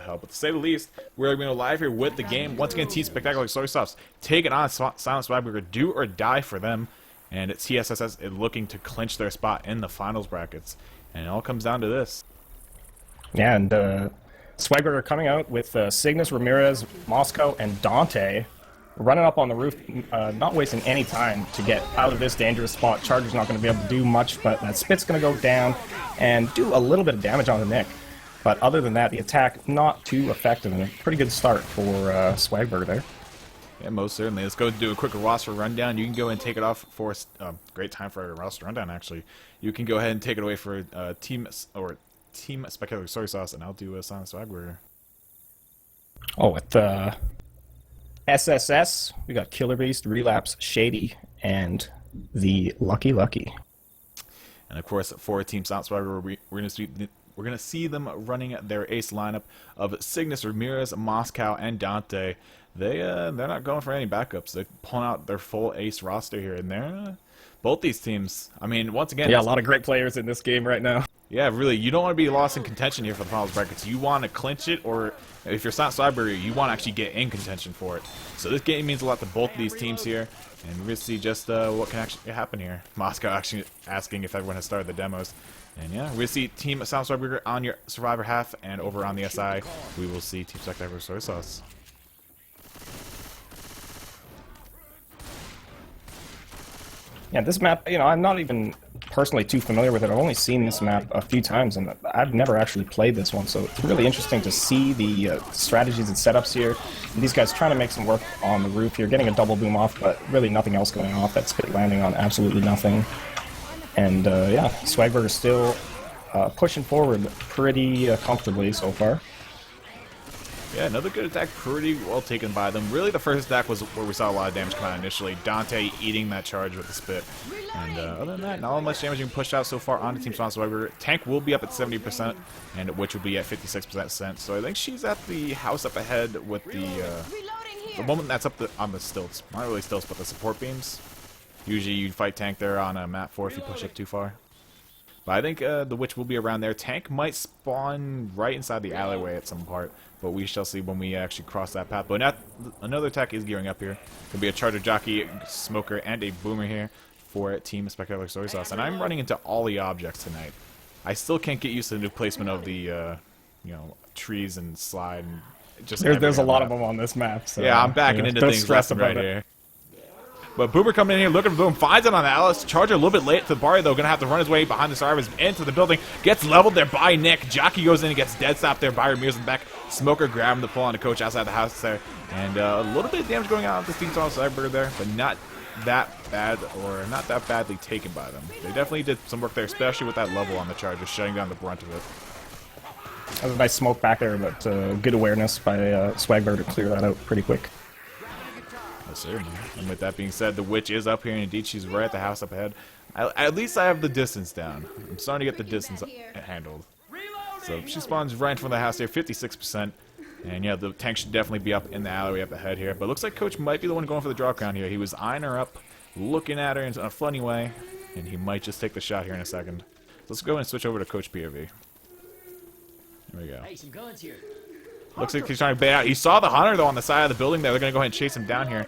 hell. But to say the least, we're going to go live here with the game. Once again, Team Spectacular Soy Sauce taking on Silent Swagburger, do or die for them. And it's SSS looking to clinch their spot in the finals brackets. And it all comes down to this. Yeah, and Swagburger coming out with Cygnus, Ramirez, Moscow, and Dante running up on the roof, not wasting any time to get out of this dangerous spot. Charger's not going to be able to do much, but that Spit's going to go down and do a little bit of damage on the Nick. But other than that, the attack not too effective, and a pretty good start for Swagburger there. Yeah, most certainly. Let's go do a quick roster rundown. You can go and take it off for great time for a roster rundown, actually. You can go ahead and take it away for Team Spectacular Soy Sauce, and I'll do Silent Swagburger. Oh, with SSS, we got Killer Beast, Relapse, Shady, and the Lucky Lucky. And of course, for Team Silent Swagburger, we're gonna see them running their ace lineup of Cygnus, Ramirez, Moscow, and Dante. They're not going for any backups. They're pulling out their full ace roster here, and they're both these teams. I mean, once again, yeah, a lot of great players in this game right now. Yeah, really, you don't want to be lost in contention here for the finals brackets. You want to clinch it, or if you're Silent Swagburger, you want to actually get in contention for it. So this game means a lot to both of these teams here, and we're gonna see just what can actually happen here. Moscow actually asking if everyone has started the demos. And yeah, we're going to see Team Silent Swagburger on your Survivor half, and over on the SI, we will see Team Spectacular Soy Sauce. Yeah, this map, you know, I'm not even personally too familiar with it. I've only seen this map a few times, and I've never actually played this one, so it's really interesting to see the strategies and setups here. And these guys trying to make some work on the roof here, getting a double boom off, but really nothing else going off. That Spit landing on absolutely nothing. And yeah, Swagburger still pushing forward pretty comfortably so far. Yeah, another good attack, pretty well taken by them. Really, the first attack was where we saw a lot of damage come out initially. Dante eating that charge with the Spit. And other than that, not much damage you can push out so far onto Team Swagburger. Tank will be up at 70%, and which will be at 56% sent. So I think she's at the house up ahead with the woman that's up on the stilts. Not really stilts, but the support beams. Usually you'd fight Tank there on map 4 if you push up too far. But I think the Witch will be around there. Tank might spawn right inside the alleyway at some part, but we shall see when we actually cross that path. But another attack is gearing up here. Could be a Charger Jockey, Smoker, and a Boomer here for Team Spectacular Soy Sauce. And I'm running into all the objects tonight. I still can't get used to the new placement of the you know, trees and slide. And just there's a lot of them on this map. So, yeah, I'm backing into things left and right here. But Boomer coming in here, looking for Boom, finds it on Alice. Charger a little bit late to the bar, though. Going to have to run his way behind the survivors into the building. Gets leveled there by Nick. Jockey goes in and gets dead stopped there by Ramirez in the back. Smoker grabbing the pull on the coach outside the house there. And a little bit of damage going on with this Team Swagburger there, but not that bad, or not that badly taken by them. They definitely did some work there, especially with that level on the Charger, shutting down the brunt of it. That was a nice smoke back there, but good awareness by Swagburger to clear that out pretty quick. Certainly. And with that being said, the Witch is up here, and indeed she's right at the house up ahead. At least I have the distance down. I'm starting to get the distance handled. So she spawns right in front of the house here, 56%. And yeah, the tank should definitely be up in the alleyway up ahead here. But looks like Coach might be the one going for the drop crown here. He was eyeing her up, looking at her in a funny way, and he might just take the shot here in a second. So let's go and switch over to Coach POV. Here we go. Hey, some guns here. Looks like he's trying to bait out. He saw the Hunter, though, on the side of the building there. They're going to go ahead and chase him down here.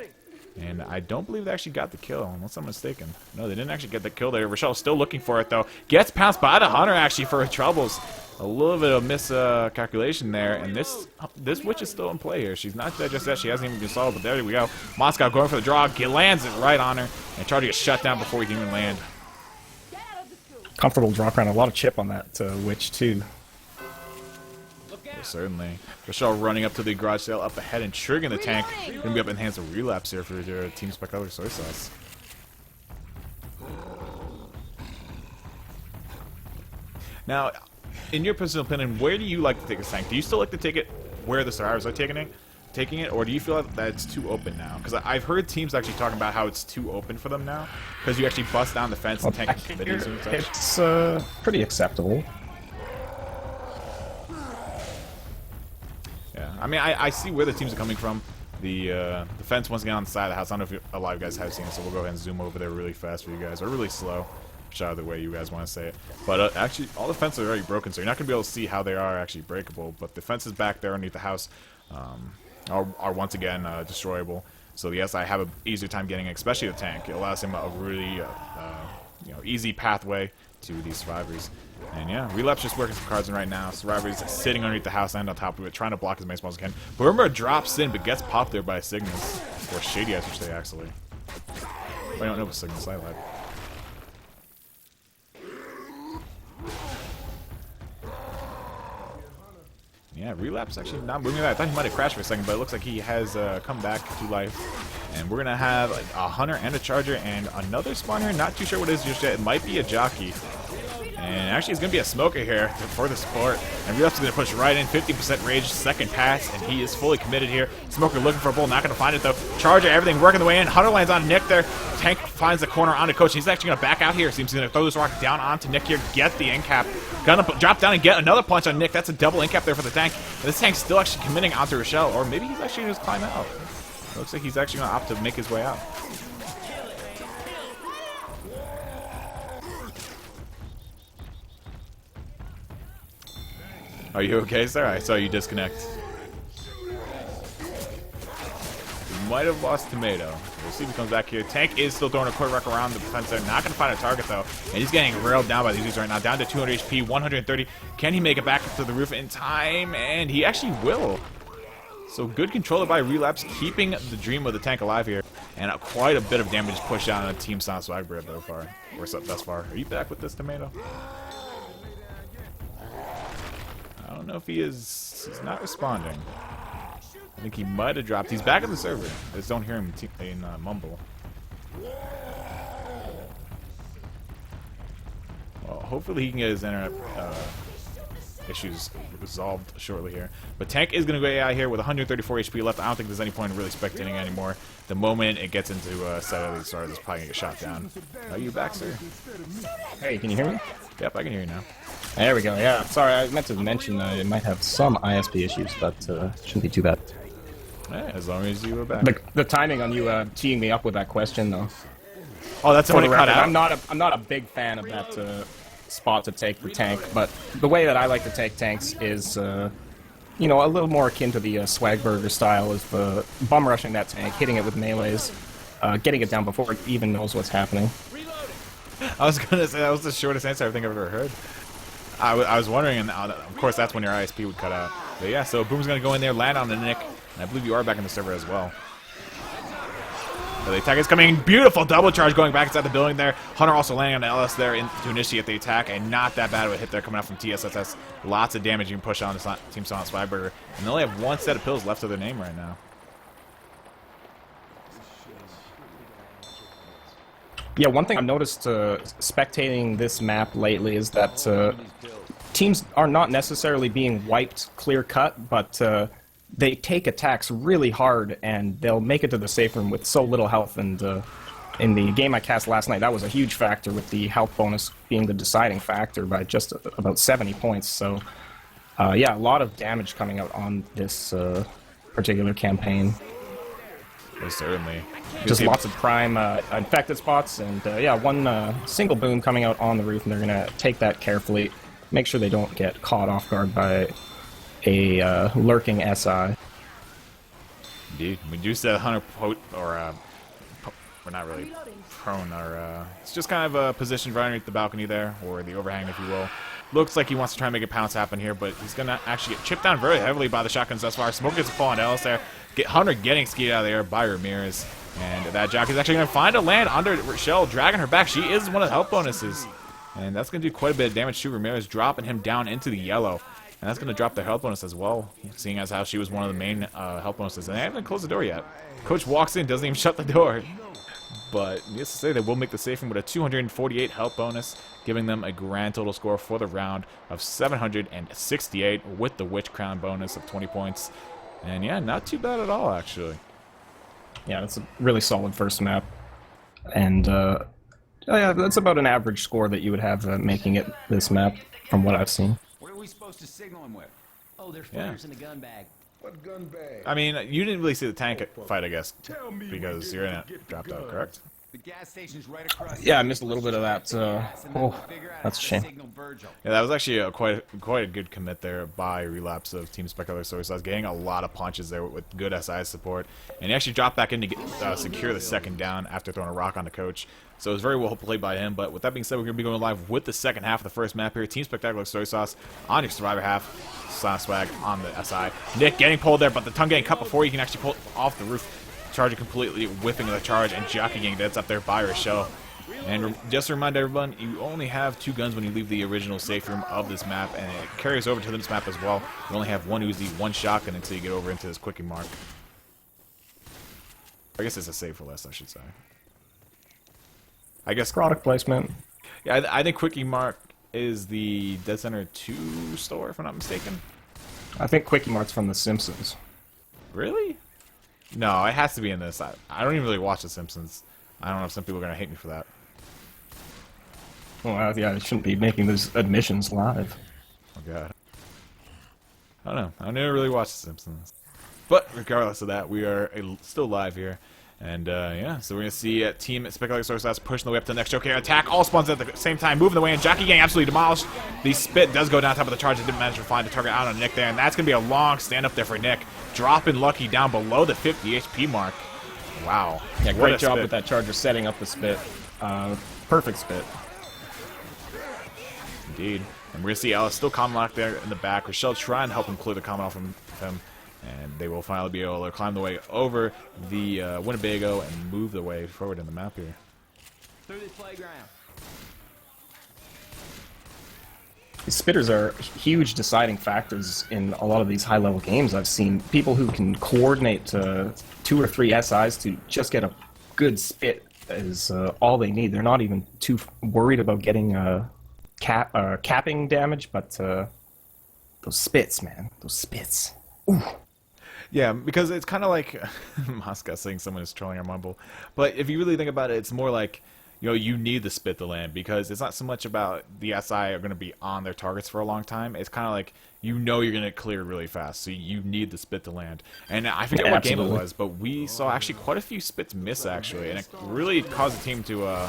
And I don't believe they actually got the kill, unless I'm mistaken. No, they didn't actually get the kill there. Rochelle's still looking for it, though. Gets pounced by the Hunter, actually, for her troubles. A little bit of miscalculation there. And this Witch is still in play here. She's not dead just yet. She hasn't even been solved, but there we go. Moscow going for the draw. Lands it right on her. And Charger gets shut down before he can even land. Comfortable drop round. A lot of chip on that Witch, too. Certainly. Rochelle running up to the garage sale up ahead and triggering the tank. Going to be up in the hands of Relapse here for Team Spectacular Soy Sauce. Now, in your personal opinion, where do you like to take this tank? Do you still like to take it where the survivors are taking it, or do you feel like that it's too open now? Because I've heard teams actually talking about how it's too open for them now, because you actually bust down the fence and tank committees and such. It's pretty acceptable. Yeah, I mean, I see where the teams are coming from. The fence once again on the side of the house. I don't know if a lot of you guys have seen it, so we'll go ahead and zoom over there really fast for you guys, or really slow. whichever the way you guys want to say it. But actually, all the fences are already broken, so you're not going to be able to see how they are actually breakable. But the fences back there underneath the house are once again destroyable. So yes, I have an easier time getting it, especially the tank. It allows him a really easy pathway to these survivors. And yeah, Relapse just working some cards in right now. Survivor's sitting underneath the house and on top of it, trying to block as many spawns as he can. Burma drops in, but gets popped there by Cygnus. Or Shady, I should say, actually. I don't know if Cygnus, I lied. Yeah, Relapse actually not moving that. I thought he might have crashed for a second, but it looks like he has come back to life. And we're going to have a Hunter and a Charger and another spawn here. Not too sure what it is just yet. It might be a Jockey. And actually, it's going to be a Smoker here for the support. And Relapse is going to push right in. 50% rage, second pass, and he is fully committed here. Smoker looking for a bull, not going to find it though. Charger, everything working the way in. Hunter lands on Nick there. Tank finds the corner onto Coach. He's actually going to back out here. Seems he's going to throw this rock down onto Nick here. Get the incap. Gonna drop down and get another punch on Nick. That's a double incap there for the tank. And this tank's still actually committing onto Rochelle, or maybe he's actually going to just climb out. It looks like he's actually going to opt to make his way out. Are you okay, sir? I saw you disconnect. We might have lost Tomato. We'll see if he comes back here. Tank is still throwing a quick wreck around the defense there. Not going to find a target, though. And he's getting railed down by these dudes right now. Down to 200 HP, 130. Can he make it back to the roof in time? And he actually will. So good control by Relapse, keeping the dream of the tank alive here. And quite a bit of damage pushed down on Team Sound Swagbird so far. Or thus far. Are you back with this, Tomato? I don't know if he is. He's not responding. I think he might have dropped. He's back at the server. I just don't hear him in mumble. Well, hopefully he can get his internet issues resolved shortly here. But Tank is going to go AI here with 134 HP left. I don't think there's any point in really spectating anymore. The moment it gets into set of these stars, it's probably going to get shot down. Are you back, sir? Hey, can you hear me? Yep, I can hear you now. There we go, yeah. Sorry, I meant to mention it might have some ISP issues, but shouldn't be too bad. Yeah, as long as you were back. The timing on you teeing me up with that question, though. Oh, that's when it cut out? I'm not a big fan of that spot to take for tank, but the way that I like to take tanks is, you know, a little more akin to the Swagburger style of bum rushing that tank, hitting it with melees, getting it down before it even knows what's happening. I was going to say, that was the shortest answer I think I've ever heard. I was wondering, and of course that's when your ISP would cut out. But yeah, so Boom's going to go in there, land on the Nick, and I believe you are back in the server as well. So the attack is coming in. Beautiful double charge going back inside the building there. Hunter also landing on the LS there to initiate the attack, and not that bad of a hit there coming out from TSSS. Lots of damage you can push on this Team Silent Swagburger. And they only have one set of pills left to their name right now. Yeah, one thing I've noticed spectating this map lately is that teams are not necessarily being wiped clear-cut, but they take attacks really hard, and they'll make it to the safe room with so little health. And in the game I cast last night, that was a huge factor, with the health bonus being the deciding factor by just about 70 points. So, yeah, a lot of damage coming out on this particular campaign. Well, certainly. Just lots of prime infected spots, and yeah, one single boom coming out on the roof, and they're going to take that carefully, make sure they don't get caught off guard by a lurking SI. Indeed. We do set Hunter we're not really prone, or it's just kind of a position right underneath the balcony there, or the overhang, if you will. Looks like he wants to try and make a pounce happen here, but he's going to actually get chipped down very heavily by the shotguns thus far. Smoke gets a fall on Ellis there. Hunter getting skied out of the air by Ramirez. And that jockey's actually going to find a land under Rochelle, dragging her back. She is one of the health bonuses. And that's going to do quite a bit of damage to Ramirez, dropping him down into the yellow. And that's going to drop their health bonus as well, seeing as how she was one of the main health bonuses. And they haven't closed the door yet. Coach walks in, doesn't even shut the door. But needless to say, they will make the safe room with a 248 health bonus, giving them a grand total score for the round of 768 with the Witch Crown bonus of 20 points. And yeah, not too bad at all, actually. Yeah, that's a really solid first map. And yeah, that's about an average score that you would have making it this map, from what I've seen. What are we supposed to signal him with? Oh, there's flares in the gun bag. What gun bag? I mean, you didn't really see the tank fight, I guess, because your internet dropped out, correct? The gas station's right across. Yeah, I missed a little bit of that. Oh, that's a shame. Yeah, that was actually quite a good commit there by Relapse of Team Spectacular Soy Sauce, getting a lot of punches there with good SI support, and he actually dropped back in to get, secure the second down after throwing a rock on the coach. So it was very well played by him. But with that being said, we're going to be going live with the second half of the first map here. Team Spectacular Soy Sauce on your Survivor half, Swag on the SI. Nick getting pulled there, but the tongue getting cut before he can actually pull off the roof. Charger completely whipping the charge, and Jockey getting dead up there by Rochelle. And just to remind everyone, you only have 2 guns when you leave the original safe room of this map, and it carries over to this map as well. You only have 1 Uzi, 1 shotgun until you get over into this quickie mark. I guess it's a save for less, I should say. I guess Product placement. Yeah, I think Quickie Mark is the Dead Center 2 store, if I'm not mistaken. I think Quickie Mart's from The Simpsons. Really? No, it has to be in this. I don't even really watch The Simpsons. I don't know if some people are going to hate me for that. Well, yeah, I shouldn't be making those admissions live. Oh, God. I don't know. I never really watched The Simpsons. But regardless of that, we are still live here. And, yeah, so we're going to see Team Spectacular Soy Sauce pushing the way up to the next Joker attack. All spawns at the same time, moving the way, and Jockey getting absolutely demolished. The spit does go down top of the charge. It didn't manage to find the target out on Nick there, and that's going to be a long stand-up there for Nick. Dropping Lucky down below the 50 HP mark. Wow. Yeah, great job with that charger setting up the spit. Perfect spit. Indeed. And we're going to see Alice still common lock there in the back. Rochelle trying to help him clear the common off from him. And they will finally be able to climb the way over the Winnebago and move the way forward in the map here. Through this playground. These spitters are huge deciding factors in a lot of these high-level games. I've seen people who can coordinate 2 or 3 SIs to just get a good spit is all they need. They're not even too worried about getting capping damage, but those spits, man. Those spits. Ooh. Yeah, because it's kind of like Moscow saying someone is trolling our mumble. But if you really think about it, it's more like, you know, you need the spit to land, because it's not so much about the SI are going to be on their targets for a long time. It's kind of like, you know, you're going to clear really fast, so you need the spit to land. And I forget what game it was, but we saw actually quite a few spits miss, actually, and it really caused the team to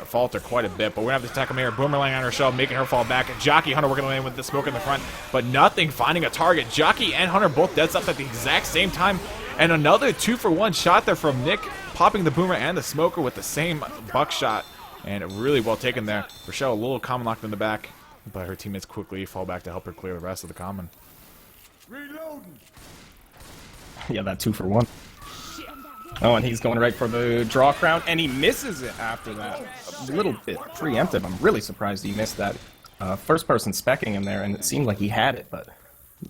falter quite a bit. But we're going to have to attack him here. Boomerang on Rochelle, making her fall back. Jockey, Hunter working away with the smoke in the front, but nothing finding a target. Jockey and Hunter both dead stopped at the exact same time. And another 2-for-1 shot there from Nick, popping the boomer and the smoker with the same buckshot. And really well taken there. Rochelle a little common locked in the back, but her teammates quickly fall back to help her clear the rest of the common. Reloading. Yeah, that 2-for-1. Oh, and he's going right for the draw crown, and he misses it after that. A little bit preemptive. I'm really surprised he missed that. First person specking him there, and it seemed like he had it, but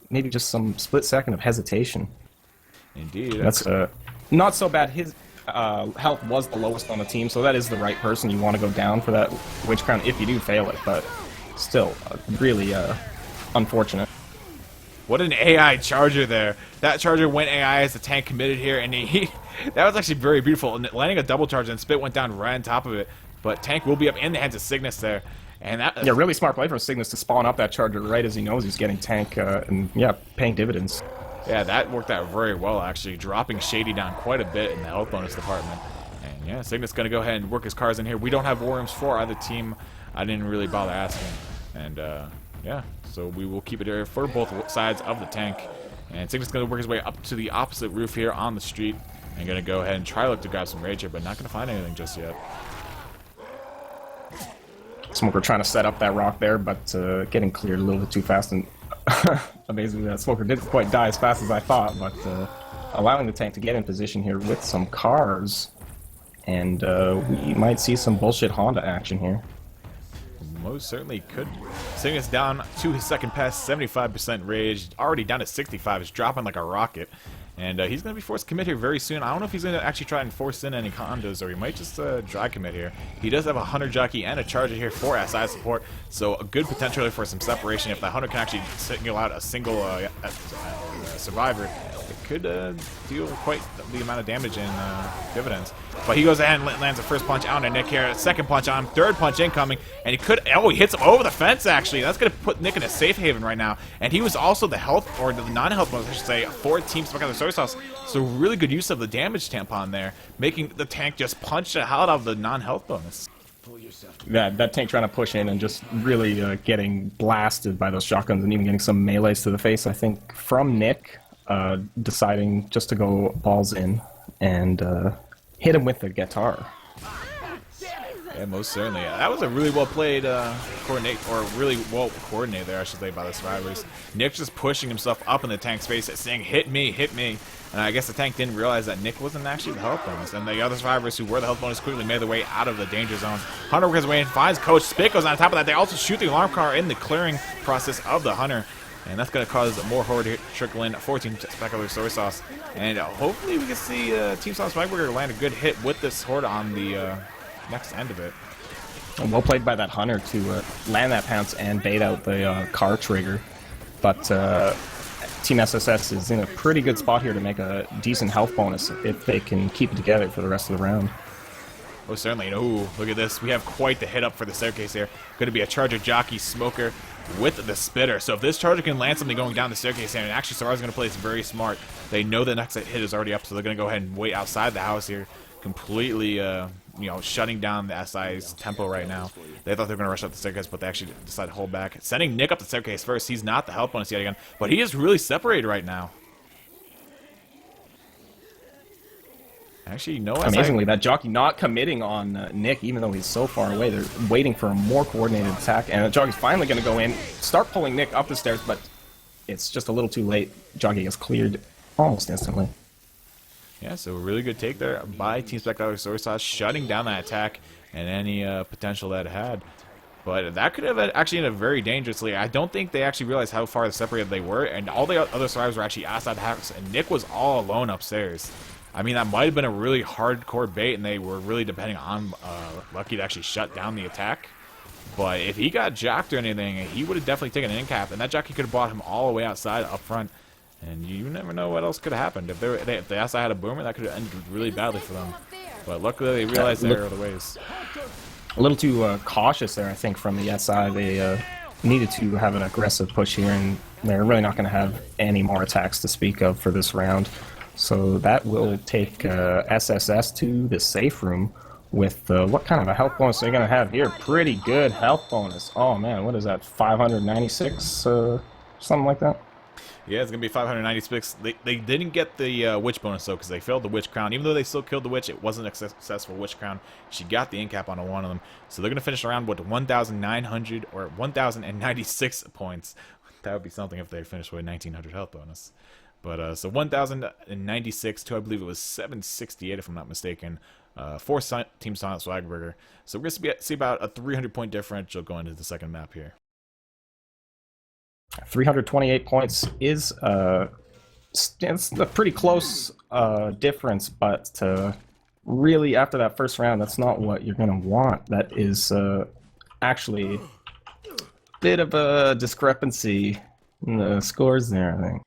maybe just some split second of hesitation. Indeed. That's not so bad. His health was the lowest on the team, so that is the right person. You want to go down for that witch crown if you do fail it, but still, really unfortunate. What an AI charger there. That charger went AI as the tank committed here, and that was actually very beautiful. And landing a double charge, and Spit went down right on top of it. But tank will be up in the hands of Cygnus there. And that, yeah, really smart play from Cygnus to spawn up that charger right as he knows he's getting tank, and yeah, paying dividends. Yeah, that worked out very well, actually, dropping Shady down quite a bit in the health bonus department. And yeah, Cygnus going to go ahead and work his cars in here. We don't have war rooms for either team. I didn't really bother asking. And yeah, so we will keep it here for both sides of the tank. And Cygnus going to work his way up to the opposite roof here on the street. And going to go ahead and try to look to grab some rage here, but not going to find anything just yet. Smoker trying to set up that rock there, but getting cleared a little bit too fast, and amazingly that Smoker didn't quite die as fast as I thought, but allowing the tank to get in position here with some cars, and we might see some bullshit Honda action here. Most certainly could. Cygnus down to his second pass, 75% rage, already down to 65, is dropping like a rocket. And he's going to be forced to commit here very soon. I don't know if he's going to actually try and force in any condos, or he might just dry commit here. He does have a Hunter Jockey and a Charger here for SI support, so a good potential for some separation. If the Hunter can actually single out a single survivor, it could deal quite the amount of damage in dividends. But he goes ahead and lands the first punch on Nick here, second punch on him, third punch incoming, and he could, oh, he hits him over the fence, actually. That's going to put Nick in a safe haven right now. And he was also the health, or the non-health bonus, I should say, for Team Spectacular Soy Soy Sauce. So really good use of the damage tampon there, making the tank just punch the hell out of the non-health bonus. That tank trying to push in and just really getting blasted by those shotguns and even getting some melees to the face, I think, from Nick, deciding just to go balls in and hit him with the guitar. Yeah, most certainly. That was a really well played really well coordinated there, I should say, by the survivors. Nick just pushing himself up in the tank's face, saying, "Hit me, hit me." And I guess the tank didn't realize that Nick wasn't actually the health bonus. And the other survivors who were the health bonus quickly made their way out of the danger zone. Hunter works his way in, finds Coach. Spit goes on top of that. They also shoot the alarm car in the clearing process of the Hunter. And that's going to cause more horde to trickle in for Team Spectacular Soy Sauce. And hopefully we can see Team Sauce Swagburger land a good hit with this horde on the next end of it. Well played by that Hunter to land that pounce and bait out the car trigger. But Team SSS is in a pretty good spot here to make a decent health bonus if they can keep it together for the rest of the round. Oh, certainly. Ooh, look at this. We have quite the hit up for the staircase here. Going to be a Charger Jockey Smoker with the Spitter. So if this Charger can land something going down the staircase here, and actually Sarar's going to play this very smart. They know the next hit is already up, so they're going to go ahead and wait outside the house here, completely shutting down the SI's tempo right now. They thought they were going to rush up the staircase, but they actually decided to hold back. Sending Nick up the staircase first. He's not the health bonus yet again, but he is really separated right now. Actually, no. Amazingly, that jockey not committing on Nick, even though he's so far away. They're waiting for a more coordinated attack, and the jockey's finally going to go in, start pulling Nick up the stairs, but it's just a little too late. Jockey gets cleared almost instantly. Yeah, so a really good take there by Team Spectacular Soy Sauce, shutting down that attack and any potential that it had. But that could have actually ended very dangerously. I don't think they actually realized how far separated they were, and all the other survivors were actually outside the house, and Nick was all alone upstairs. I mean, that might have been a really hardcore bait, and they were really depending on Lucky to actually shut down the attack. But if he got jacked or anything, he would have definitely taken an end cap, and that jockey could have brought him all the way outside up front. And you never know what else could have happened. If the SI had a boomer, that could have ended really badly for them. But luckily, they realized their other ways. A little too cautious there, I think, from the SI. They needed to have an aggressive push here, and they're really not going to have any more attacks to speak of for this round. So that will take SSS to the safe room with what kind of a health bonus they're going to have here. Pretty good health bonus. Oh, man, what is that, 596? Something like that? Yeah, it's going to be 596. They didn't get the Witch bonus, though, because they failed the Witch Crown. Even though they still killed the Witch, it wasn't a successful Witch Crown. She got the end cap on one of them. So they're going to finish around with 1,900 or 1,096 points. That would be something if they finished with a 1,900 health bonus. But so 1,096 to, I believe it was 768, if I'm not mistaken, for Team Silent Swagburger. So we're going to see about a 300-point differential going into the second map here. 328 points is it's a pretty close difference, but really after that first round, that's not what you're going to want. That is actually a bit of a discrepancy in the scores there, I think.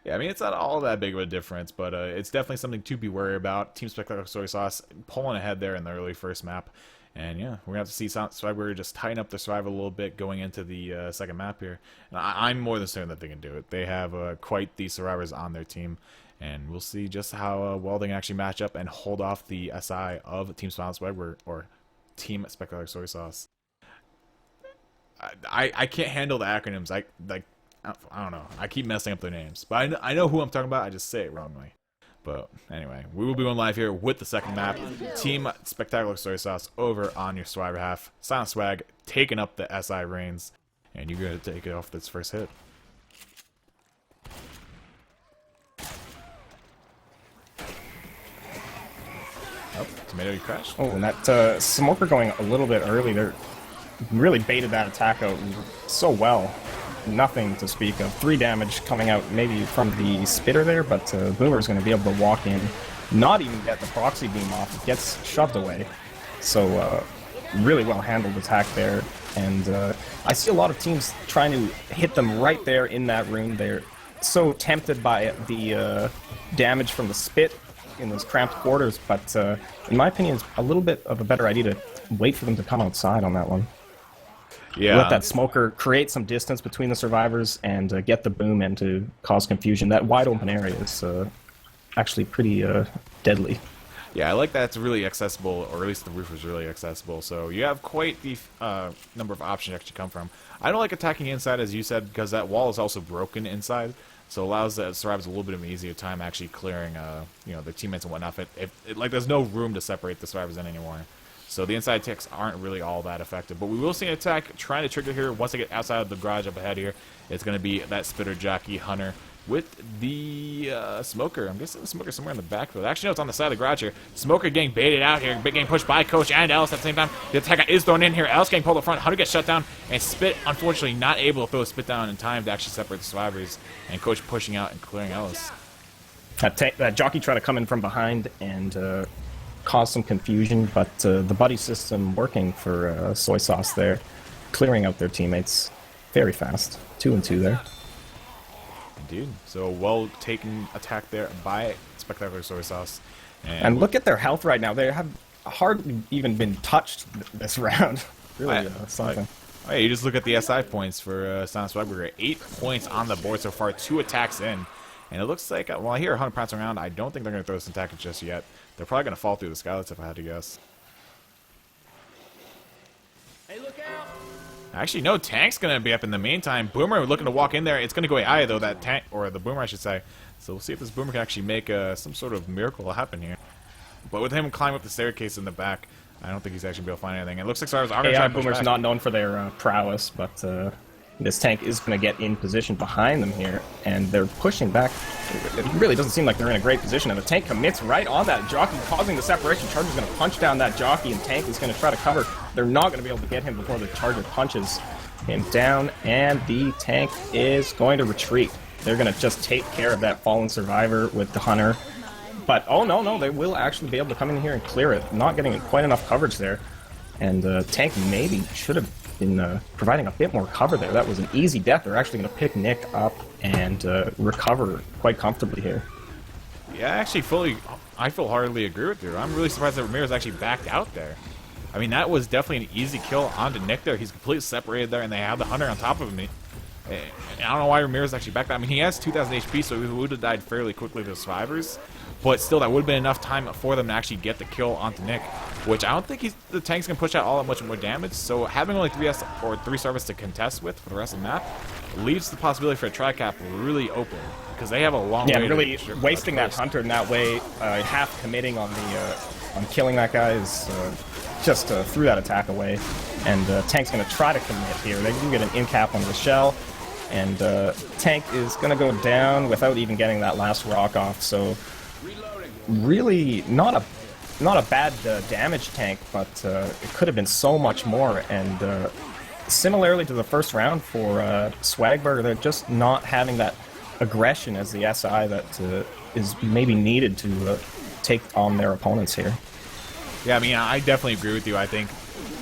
Yeah, I mean, it's not all that big of a difference, but it's definitely something to be worried about. Team Spectacular Soy Sauce pulling ahead there in the early first map. And yeah, we're going to have to see Swagburger just tighten up their survival a little bit going into the second map here. And I'm more than certain that they can do it. They have quite the survivors on their team. And we'll see just how well they can actually match up and hold off the SI of Team Swagburger or Team Spectacular Soy Sauce. I can't handle the acronyms. I don't know. I keep messing up their names. But I know who I'm talking about. I just say it wrongly. But anyway, we will be going live here with the second map. Team Spectacular Soy Sauce over on your survivor half. Silent Swag taking up the SI reins. And you're going to take it off this first hit. Oh, tomato, you crashed. Oh, and that smoker going a little bit early there really baited that attack out so well. Nothing to speak of. 3 damage coming out maybe from the spitter there, but Boomer's going to be able to walk in, not even get the proxy beam off. It gets shoved away. So really well handled attack there. And I see a lot of teams trying to hit them right there in that room. They're so tempted by the damage from the spit in those cramped quarters, but in my opinion, it's a little bit of a better idea to wait for them to come outside on that one. Yeah. Let that smoker create some distance between the survivors and get the boom in to cause confusion. That wide open area is actually pretty deadly. Yeah, I like that it's really accessible, or at least the roof is really accessible, so you have quite the number of options to actually come from. I don't like attacking inside, as you said, because that wall is also broken inside, so it allows the survivors a little bit of an easier time actually clearing, you know, their teammates and whatnot. Like, there's no room to separate the survivors in anymore. So the inside attacks aren't really all that effective. But we will see an attack trying to trigger here. Once they get outside of the garage up ahead here, it's going to be that Spitter Jockey Hunter with the Smoker. I'm guessing the Smoker somewhere in the backfield. Actually, no, it's on the side of the garage here. Smoker getting baited out here. Getting pushed by Coach and Ellis at the same time. The attack is thrown in here. Ellis getting pulled up front. Hunter gets shut down. And Spit, unfortunately, not able to throw Spit down in time to actually separate the survivors. And Coach pushing out and clearing Ellis. That Jockey tried to come in from behind and cause some confusion, but the buddy system working for Soy Sauce there, clearing out their teammates very fast. 2 and 2 there. Indeed. So well taken attack there by Spectacular Soy Sauce. And look at their health right now. They have hardly even been touched this round. Really something. Oh, yeah, you just look at the SI points for Silent Swagburger. 8 points on the board so far, 2 attacks in. And it looks like, well, I hear 100 pouncing around. I don't think they're going to throw this attack just yet. They're probably going to fall through the skylights if I had to guess. Hey, look out! Actually, no, Tank's going to be up in the meantime. Boomer looking to walk in there. It's going to go AI, though, that Tank, or the Boomer, I should say. So we'll see if this Boomer can actually make some sort of miracle happen here. But with him climbing up the staircase in the back, I don't think he's actually going to be able to find anything. It looks like Stars are going to try to push Boomer's back. not known for their prowess, but this tank is going to get in position behind them here, and they're pushing back. It really doesn't seem like they're in a great position, and the tank commits right on that Jockey, causing the separation. Charger's going to punch down that Jockey, and Tank is going to try to cover. They're not going to be able to get him before the Charger punches him down, and the tank is going to retreat. They're going to just take care of that fallen survivor with the Hunter. But, oh no, they will actually be able to come in here and clear it. Not getting quite enough coverage there. And Tank maybe should have been providing a bit more cover there. That was an easy death. They're actually going to pick Nick up and recover quite comfortably here. Yeah, I wholeheartedly agree with you. I'm really surprised that Ramirez actually backed out there. I mean, that was definitely an easy kill onto Nick there. He's completely separated there, and they have the Hunter on top of him. I don't know why Ramirez actually backed out. I mean, he has 2,000 HP, so he would have died fairly quickly to the survivors. But still, that would have been enough time for them to actually get the kill onto Nick, which I don't think the tank's going to push out all that much more damage. So having only 3 servers to contest with for the rest of the map leaves the possibility for a tri-cap really open, because they have a long way to really wasting that Hunter in that way, half committing on killing that guy is just threw that attack away. And Tank's going to try to commit here. They do get an in-cap on Rochelle, and Tank is going to go down without even getting that last rock off. So really not a bad damage tank, but it could have been so much more. And similarly to the first round for Swagburger, they're just not having that aggression as the SI that is maybe needed to take on their opponents here. Yeah, I mean, I definitely agree with you. I think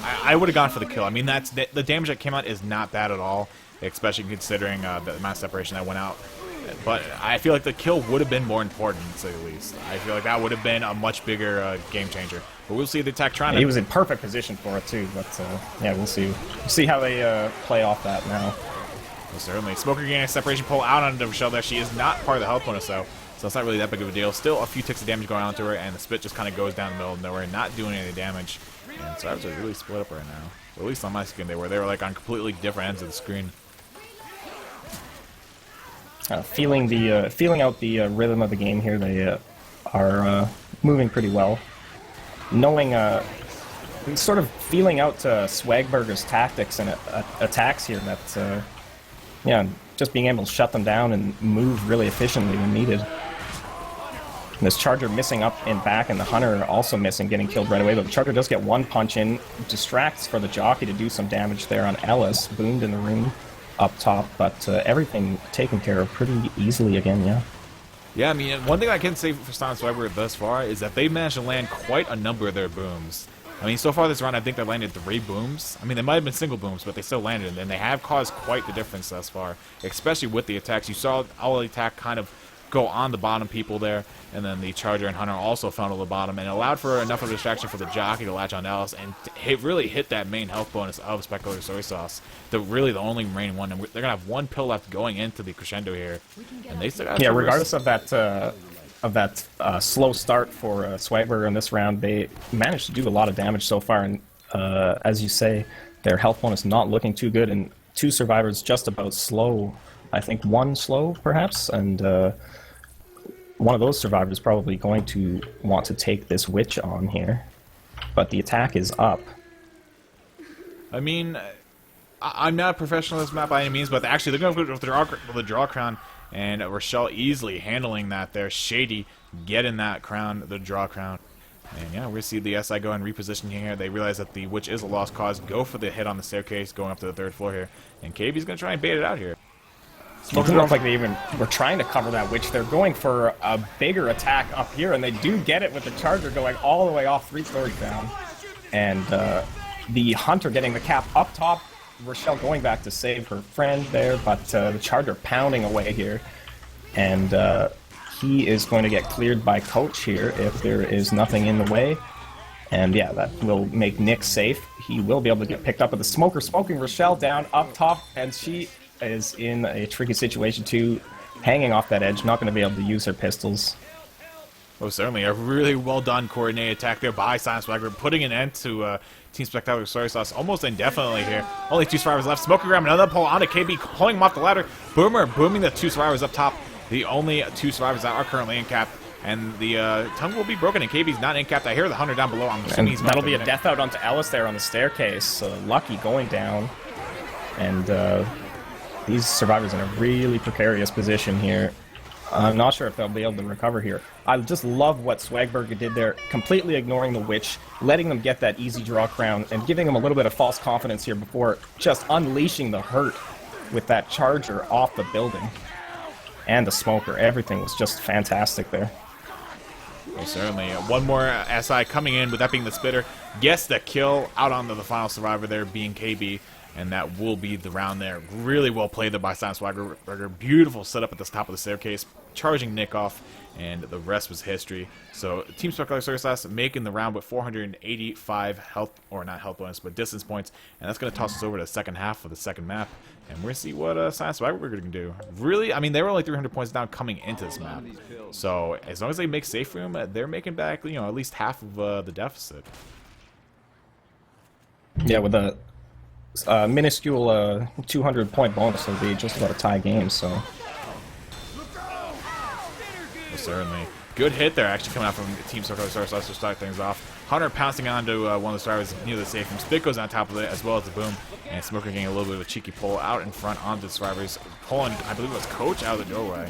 I would have gone for the kill. I mean, the damage that came out is not bad at all, especially considering the amount of separation that went out. But I feel like the kill would have been more important, to say the least. I feel like that would have been a much bigger game changer. But we'll see the attack trying to... He was in perfect position for it, too. But, yeah, we'll see. We'll see how they play off that now. Well, certainly. Smoker getting a separation pull out onto Rochelle there. She is not part of the health bonus, though. So it's not really that big of a deal. Still a few ticks of damage going on to her, and the Spit just kind of goes down the middle of nowhere, not doing any damage. And so I was really split up right now. Or at least on my screen they were. They were like on completely different ends of the screen. Feeling out the rhythm of the game here, they are moving pretty well. Knowing, sort of feeling out Swagburger's tactics and attacks here. That, yeah, just being able to shut them down and move really efficiently when needed. And this Charger missing up and back, and the Hunter also missing, getting killed right away. But the Charger does get one punch in, distracts for the Jockey to do some damage there on Ellis, boomed in the room up top, but everything taken care of pretty easily again, yeah. Yeah, I mean, one thing I can say for Silent Swagburger thus far is that they've managed to land quite a number of their booms. I mean, so far this round, I think they landed 3 booms. I mean, they might have been single booms, but they still landed, and they have caused quite the difference thus far, especially with the attacks. You saw all the attack kind of go on the bottom people there, and then the Charger and Hunter also fell to the bottom, and it allowed for enough of a distraction for the Jockey to latch on Alice and really hit that main health bonus of Spectacular Soy Sauce. Really the only remaining one, and they're gonna have one pill left going into the crescendo here, and they still got regardless of that slow start for Swagberger in this round, they managed to do a lot of damage so far, and as you say, their health bonus not looking too good, and 2 survivors just about slow. I think 1 slow, perhaps, and one of those survivors probably going to want to take this witch on here. But the attack is up. I mean, I'm not a professional at this map by any means, but actually they're going with the draw crown, and Rochelle easily handling that there. Shady getting that crown, the draw crown. And yeah, we see the SI go and reposition here. They realize that the witch is a lost cause. Go for the hit on the staircase, going up to the 3rd floor here. And KB's going to try and bait it out here. It doesn't look like they even were trying to cover that witch. They're going for a bigger attack up here, and they do get it with the Charger going all the way off 3 stories down. And the Hunter getting the cap up top. Rochelle going back to save her friend there, but the Charger pounding away here. And he is going to get cleared by Coach here if there is nothing in the way. And yeah, that will make Nick safe. He will be able to get picked up with the Smoker, smoking Rochelle down up top, and she is in a tricky situation too, hanging off that edge, not going to be able to use her pistols. Oh, certainly. A really well-done coordinated attack there by Silent Swagger, putting an end to Team Spectacular Soy Sauce almost indefinitely here. Only 2 survivors left. Smoker grab another pull onto KB, pulling him off the ladder. Boomer booming the 2 survivors up top. The only 2 survivors that are currently in cap. And the tongue will be broken, and KB's not in capped. I hear the Hunter down below. I'm assuming he's that'll be a death out onto Ellis there on the staircase. Lucky going down. And these survivors in a really precarious position here. I'm not sure if they'll be able to recover here. I just love what Swagberger did there, completely ignoring the witch, letting them get that easy draw crown, and giving them a little bit of false confidence here before just unleashing the hurt with that Charger off the building. And the Smoker. Everything was just fantastic there. Well, certainly. One more SI coming in, with that being the Spitter. Gets the kill out onto the final survivor there, being KB. And that will be the round there. Really well played there by Silent Swagger. Beautiful setup at the top of the staircase, charging Nick off, and the rest was history. So Team Spectacular Soy Sauce making the round with 485 health, or not health bonus, but distance points. And that's going to toss us over to the second half of the second map. And we're going to see what Silent Swagger can do. Really, I mean, they were only 300 points down coming into this map. So as long as they make safe room, they're making back, you know, at least half of the deficit. Yeah, with a minuscule 200-point bonus, it'll be just about a tie game, so. Well, certainly. Good hit there, actually, coming out from Team Spectacular Soy Sauce to start things off. Hunter pouncing onto one of the survivors near the safe room. Spit goes on top of it, as well as the boom. And Smoker getting a little bit of a cheeky pull out in front onto the survivors, pulling, I believe it was Coach, out of the doorway.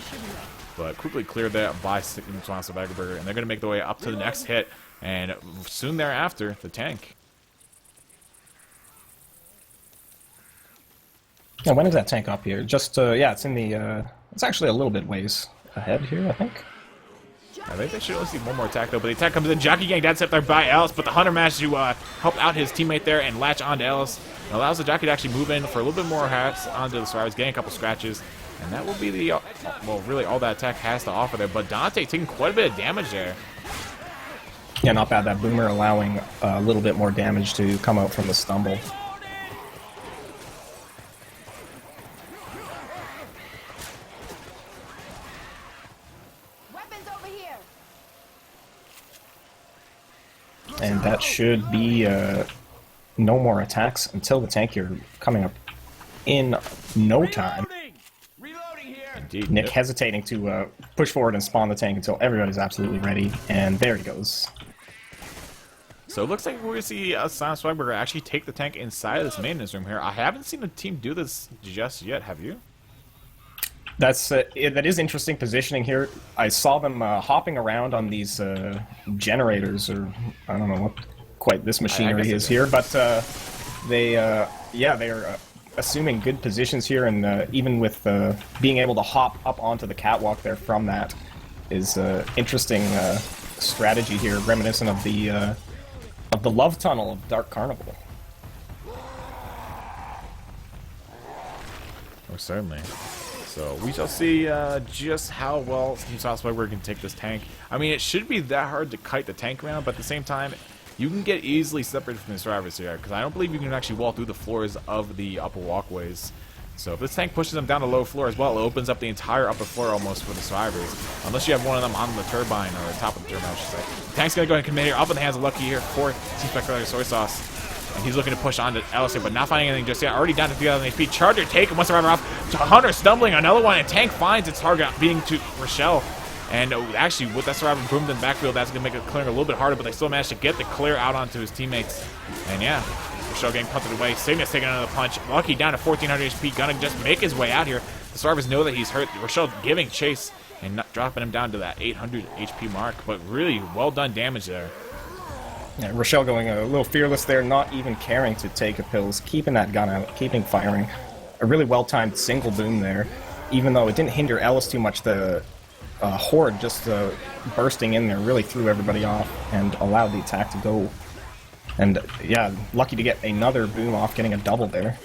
But quickly cleared that by Team Swagger, and they're going to make their way up to the next hit. And soon thereafter, the tank. Yeah, when is that tank up here? Just, yeah, it's in the, it's actually a little bit ways ahead here, I think. I think they should only see one more attack, though, but the attack comes in. Jockey getting dead set there by Ellis, but the Hunter managed to help out his teammate there and latch onto Ellis. It allows the Jockey to actually move in for a little bit more hats onto the survivors, getting a couple scratches. And that will be the, well, really all that attack has to offer there. But Dante taking quite a bit of damage there. Yeah, not bad. That Boomer allowing a little bit more damage to come out from the stumble. And that should be no more attacks until the tank here coming up in no time. Indeed. Nick hesitating to push forward and spawn the tank until everybody's absolutely ready, and there he goes. So it looks like we're going to see Silent Swagger actually take the tank inside of this maintenance room here. I haven't seen a team do this just yet, have you? That's that is interesting positioning here. I saw them hopping around on these generators, or I don't know what quite this machinery is here, but they're assuming good positions here, and even with being able to hop up onto the catwalk there from that is interesting strategy here, reminiscent of the love tunnel of Dark Carnival. Oh, certainly. So we shall see just how well Team Swagger can take this tank. I mean, it should be that hard to kite the tank around, but at the same time, you can get easily separated from the survivors here, because I don't believe you can actually walk through the floors of the upper walkways. So if this tank pushes them down to low floor as well, it opens up the entire upper floor almost for the survivors. Unless you have one of them on the turbine, or top of the turbine, I should say. The tank's going to go ahead and commit here, up in the hands of Lucky here for Team Spectacular Soy Sauce. And he's looking to push on to Ellis here, but not finding anything just yet. Already down to 3,000 HP. Charger taken, one survivor off. Hunter stumbling, another one, and Tank finds its target being to Rochelle. And actually, with that survivor boomed in the backfield, that's going to make it clearing a little bit harder, but they still managed to get the clear out onto his teammates. And yeah, Rochelle getting punted away. Cygnus taking another punch. Lucky down to 1,400 HP, gonna just make his way out here. The survivors know that he's hurt. Rochelle giving chase and not dropping him down to that 800 HP mark, but really well done damage there. Yeah, Rochelle going a little fearless there, not even caring to take a pills, keeping that gun out, keeping firing. A really well-timed single boom there, even though it didn't hinder Ellis too much. The Horde just bursting in there really threw everybody off and allowed the attack to go. And yeah, lucky to get another boom off, getting a double there.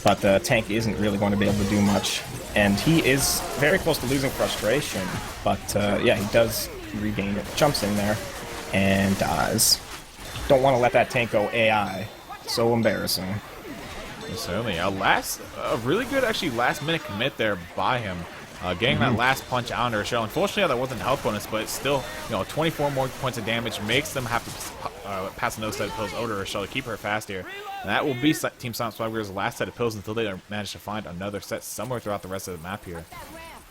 But the tank isn't really going to be able to do much. And he is very close to losing frustration, but yeah, he does regain it. Jumps in there and dies. Don't want to let that tank go AI. So embarrassing. Certainly. A really good, actually, last-minute commit there by him. Getting that last punch out on Rochelle. Unfortunately, that wasn't a health bonus, but it's still, 24 more points of damage makes them have to pass another set of pills over to Rochelle to keep her fast here. And that will be Team Silent Swagger's last set of pills until they manage to find another set somewhere throughout the rest of the map here.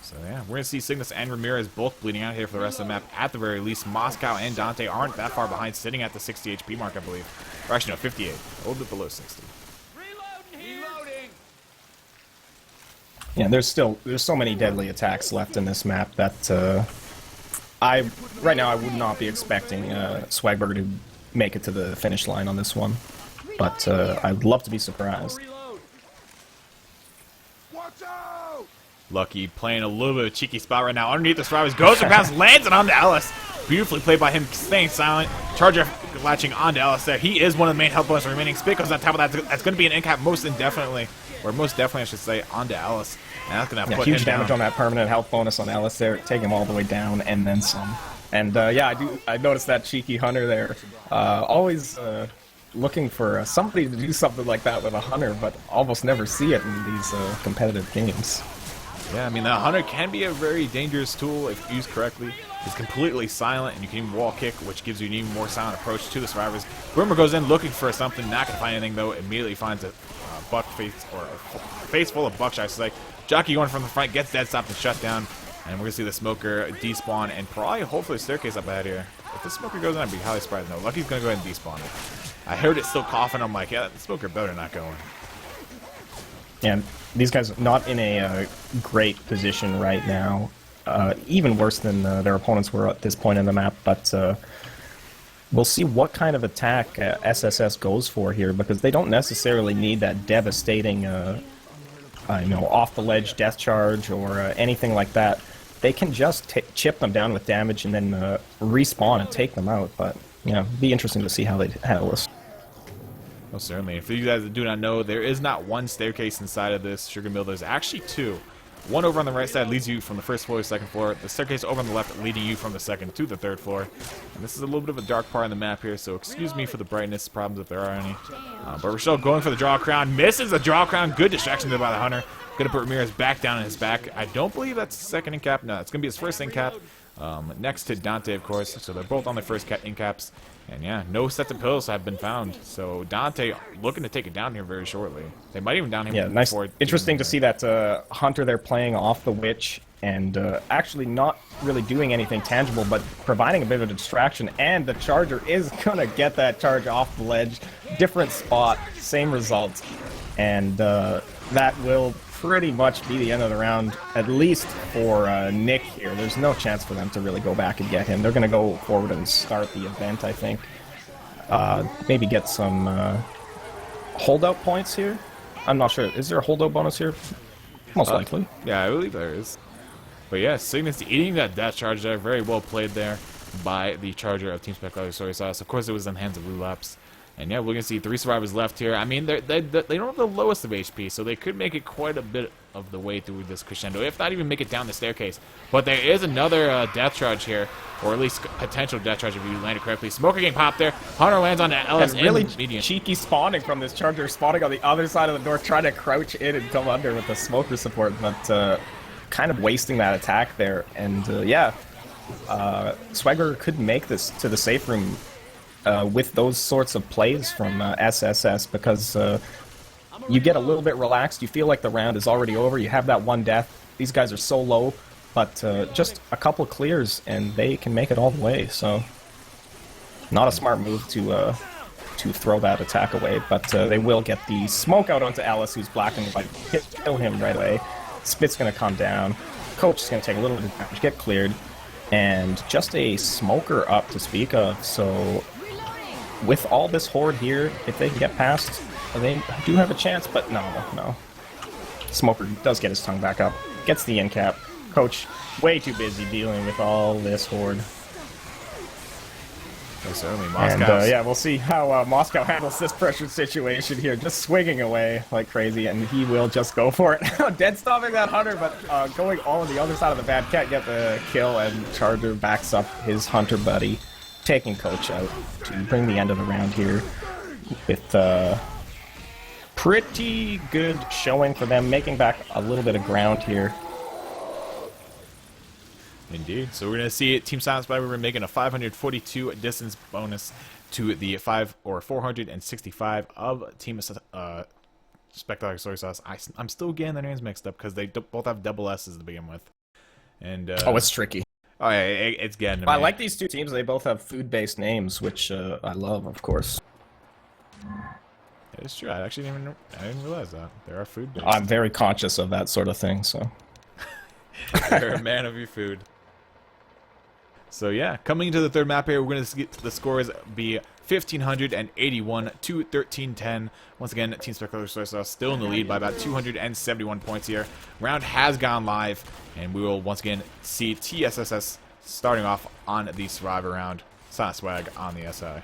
So yeah, we're going to see Cygnus and Ramirez both bleeding out here for the rest of the map. At the very least, Moscow and Dante aren't that far behind, sitting at the 60 HP mark, I believe. Or actually, no, 58. A little bit below 60. Yeah, there's so many deadly attacks left in this map that right now I would not be expecting Swagburger to make it to the finish line on this one, but I'd love to be surprised. Lucky playing a little bit of a cheeky spot right now. Underneath the survivors, goes across, lands it onto Ellis. Beautifully played by him, staying silent. Charger latching onto Ellis there. He is one of the main health bonus remaining. Spit goes on top of that. That's going to be an incap most indefinitely. Or most definitely, I should say, onto Ellis. And that's going to put huge him damage down. on that permanent health bonus on Ellis there. Take him all the way down and then some. And yeah, I noticed that cheeky Hunter there. Always looking for somebody to do something like that with a Hunter, but almost never see it in these competitive games. Yeah, I mean, the Hunter can be a very dangerous tool if used correctly. It's completely silent, and you can even wall kick, which gives you an even more silent approach to the survivors. Grimmer goes in looking for something, not going to find anything, though. Immediately finds a buck face, or a face full of buckshot, I should say. Jockey going from the front, gets dead stopped and shut down. And we're going to see the Smoker despawn, and probably, hopefully, a staircase up ahead here. If the Smoker goes in, I'd be highly surprised. No, Lucky's going to go ahead and despawn it. I heard it still coughing. I'm like, yeah, the Smoker better not go in. Yeah, these guys are not in a great position right now. Even worse than their opponents were at this point in the map, but we'll see what kind of attack SSS goes for here, because they don't necessarily need that devastating, off-the-ledge death charge or anything like that. They can just chip them down with damage and then respawn and take them out, but, be interesting to see how they handle this. Well, certainly. If you guys do not know, there is not one staircase inside of this sugar mill. There's actually two. One over on the right side leads you from the first floor to the second floor. The staircase over on the left leading you from the second to the third floor. And this is a little bit of a dark part of the map here, so excuse me for the brightness problems if there are any. But Rochelle going for the draw crown. Misses the draw crown. Good distraction there by the Hunter. Going to put Ramirez back down on his back. I don't believe that's the second in cap. No, it's going to be his first in cap. Next to Dante, of course. So they're both on their first in caps. And yeah, no sets of pills have been found. So Dante looking to take it down here very shortly. They might even down him. Yeah, nice. Interesting to see that Hunter there playing off the witch and actually not really doing anything tangible, but providing a bit of a distraction. And the Charger is going to get that charge off the ledge. Different spot, same result. And that will pretty much be the end of the round, at least for Nick here. There's no chance for them to really go back and get him. They're going to go forward and start the event, I think. Maybe get some holdout points here. I'm not sure. Is there a holdout bonus here? Most likely. Yeah, I believe there is. But yeah, Cygnus eating that death charge there. Very well played there by the Charger of Team Spectacular Soy Sauce. Of course, it was in the hands of Relapse. And yeah, we're going to see 3 survivors left here. I mean, they don't have the lowest of HP, so they could make it quite a bit of the way through this crescendo, if not even make it down the staircase. But there is another death charge here, or at least potential death charge if you land it correctly. Smoker getting popped there. Hunter lands on the LS and really median. cheeky spawning from this charger, spawning on the other side of the door, trying to crouch in and come under with the smoker support, but kind of wasting that attack there. And yeah, Swagger could make this to the safe room with those sorts of plays from SSS, because you get a little bit relaxed. You feel like the round is already over. You have that one death. These guys are so low, but just a couple clears and they can make it all the way. So not a smart move to throw that attack away, but they will get the smoke out onto Alice, who's black and white. Kill him right away. Spit's going to come down. Coach is going to take a little bit of damage, get cleared, and just a smoker up to speak of. So with all this horde here, if they can get past, they do have a chance, but no. Smoker does get his tongue back up, gets the end cap. Coach way too busy dealing with all this horde. Certainly, And Moscow. yeah, we'll see how Moscow handles this pressure situation here. Just swinging away like crazy, and he will just go for it. Dead stopping that Hunter, but going all on the other side of the van, can't get the kill, and Charger backs up his Hunter buddy, taking Coach out to bring the end of the round here with pretty good showing for them, making back a little bit of ground here. Indeed. So we're going to see Team Silent Spy making a 542 distance bonus to the 465 of Team Spectacular Soy Sauce. I'm still getting their names mixed up because they both have double S's to begin with. And Oh, it's tricky. oh yeah, it's getting to I me. like these two teams. They both have food-based names, which I love, of course. It's true. I didn't realize that there are food based. I'm very conscious of that sort of thing, so. You're a man of your food. So yeah, coming into the third map here, we're going to see the scores be 1,581 to 1,310. Once again, Team Spectacular Soy Sauce still in the lead by about 271 points here. Round has gone live, and we will once again see TSSS starting off on the Survivor round. Silent Swag on the SI.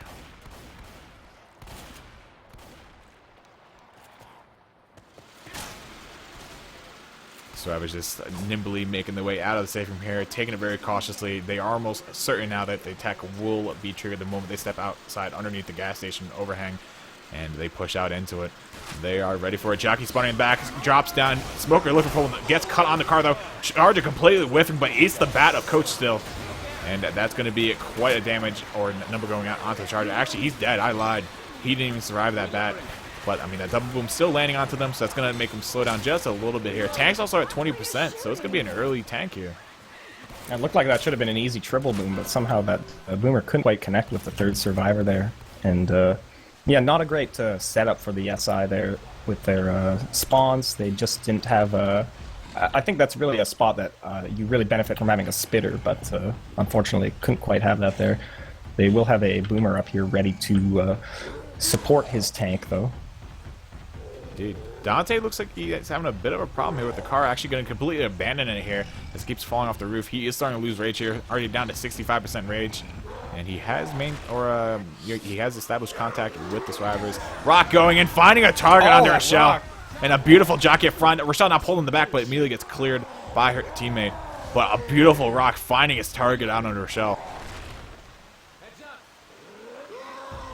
Survivors just nimbly making their way out of the safe room here, taking it very cautiously. They are almost certain now that the attack will be triggered the moment they step outside underneath the gas station overhang, and they push out into it. They are ready for it. Jockey spawning back, drops down. Smoker looking for him, gets cut on the car though. Charger completely whiffing, but eats the bat of Coach still. And that's going to be quite a damage or number going out onto the Charger. Actually, he's dead. I lied. He didn't even survive that bat. But, I mean, that double boom still landing onto them, so that's going to make them slow down just a little bit here. Tank's also at 20%, so it's going to be an early tank here. It looked like that should have been an easy triple boom, but somehow that boomer couldn't quite connect with the third survivor there. And, yeah, not a great setup for the SI there with their spawns. They just didn't have a... I think that's really a spot that you really benefit from having a spitter, but unfortunately couldn't quite have that there. They will have a boomer up here ready to support his tank, though. Dude, Dante looks like he's having a bit of a problem here with the car. Actually going to completely abandon it here as it keeps falling off the roof. He is starting to lose rage here, already down to 65% rage. And he has he has established contact with the survivors. Rock going and finding a target under Rochelle. Rock. And a beautiful jockey up front. Rochelle not pulling the back, but immediately gets cleared by her teammate. But a beautiful Rock finding his target out on Rochelle.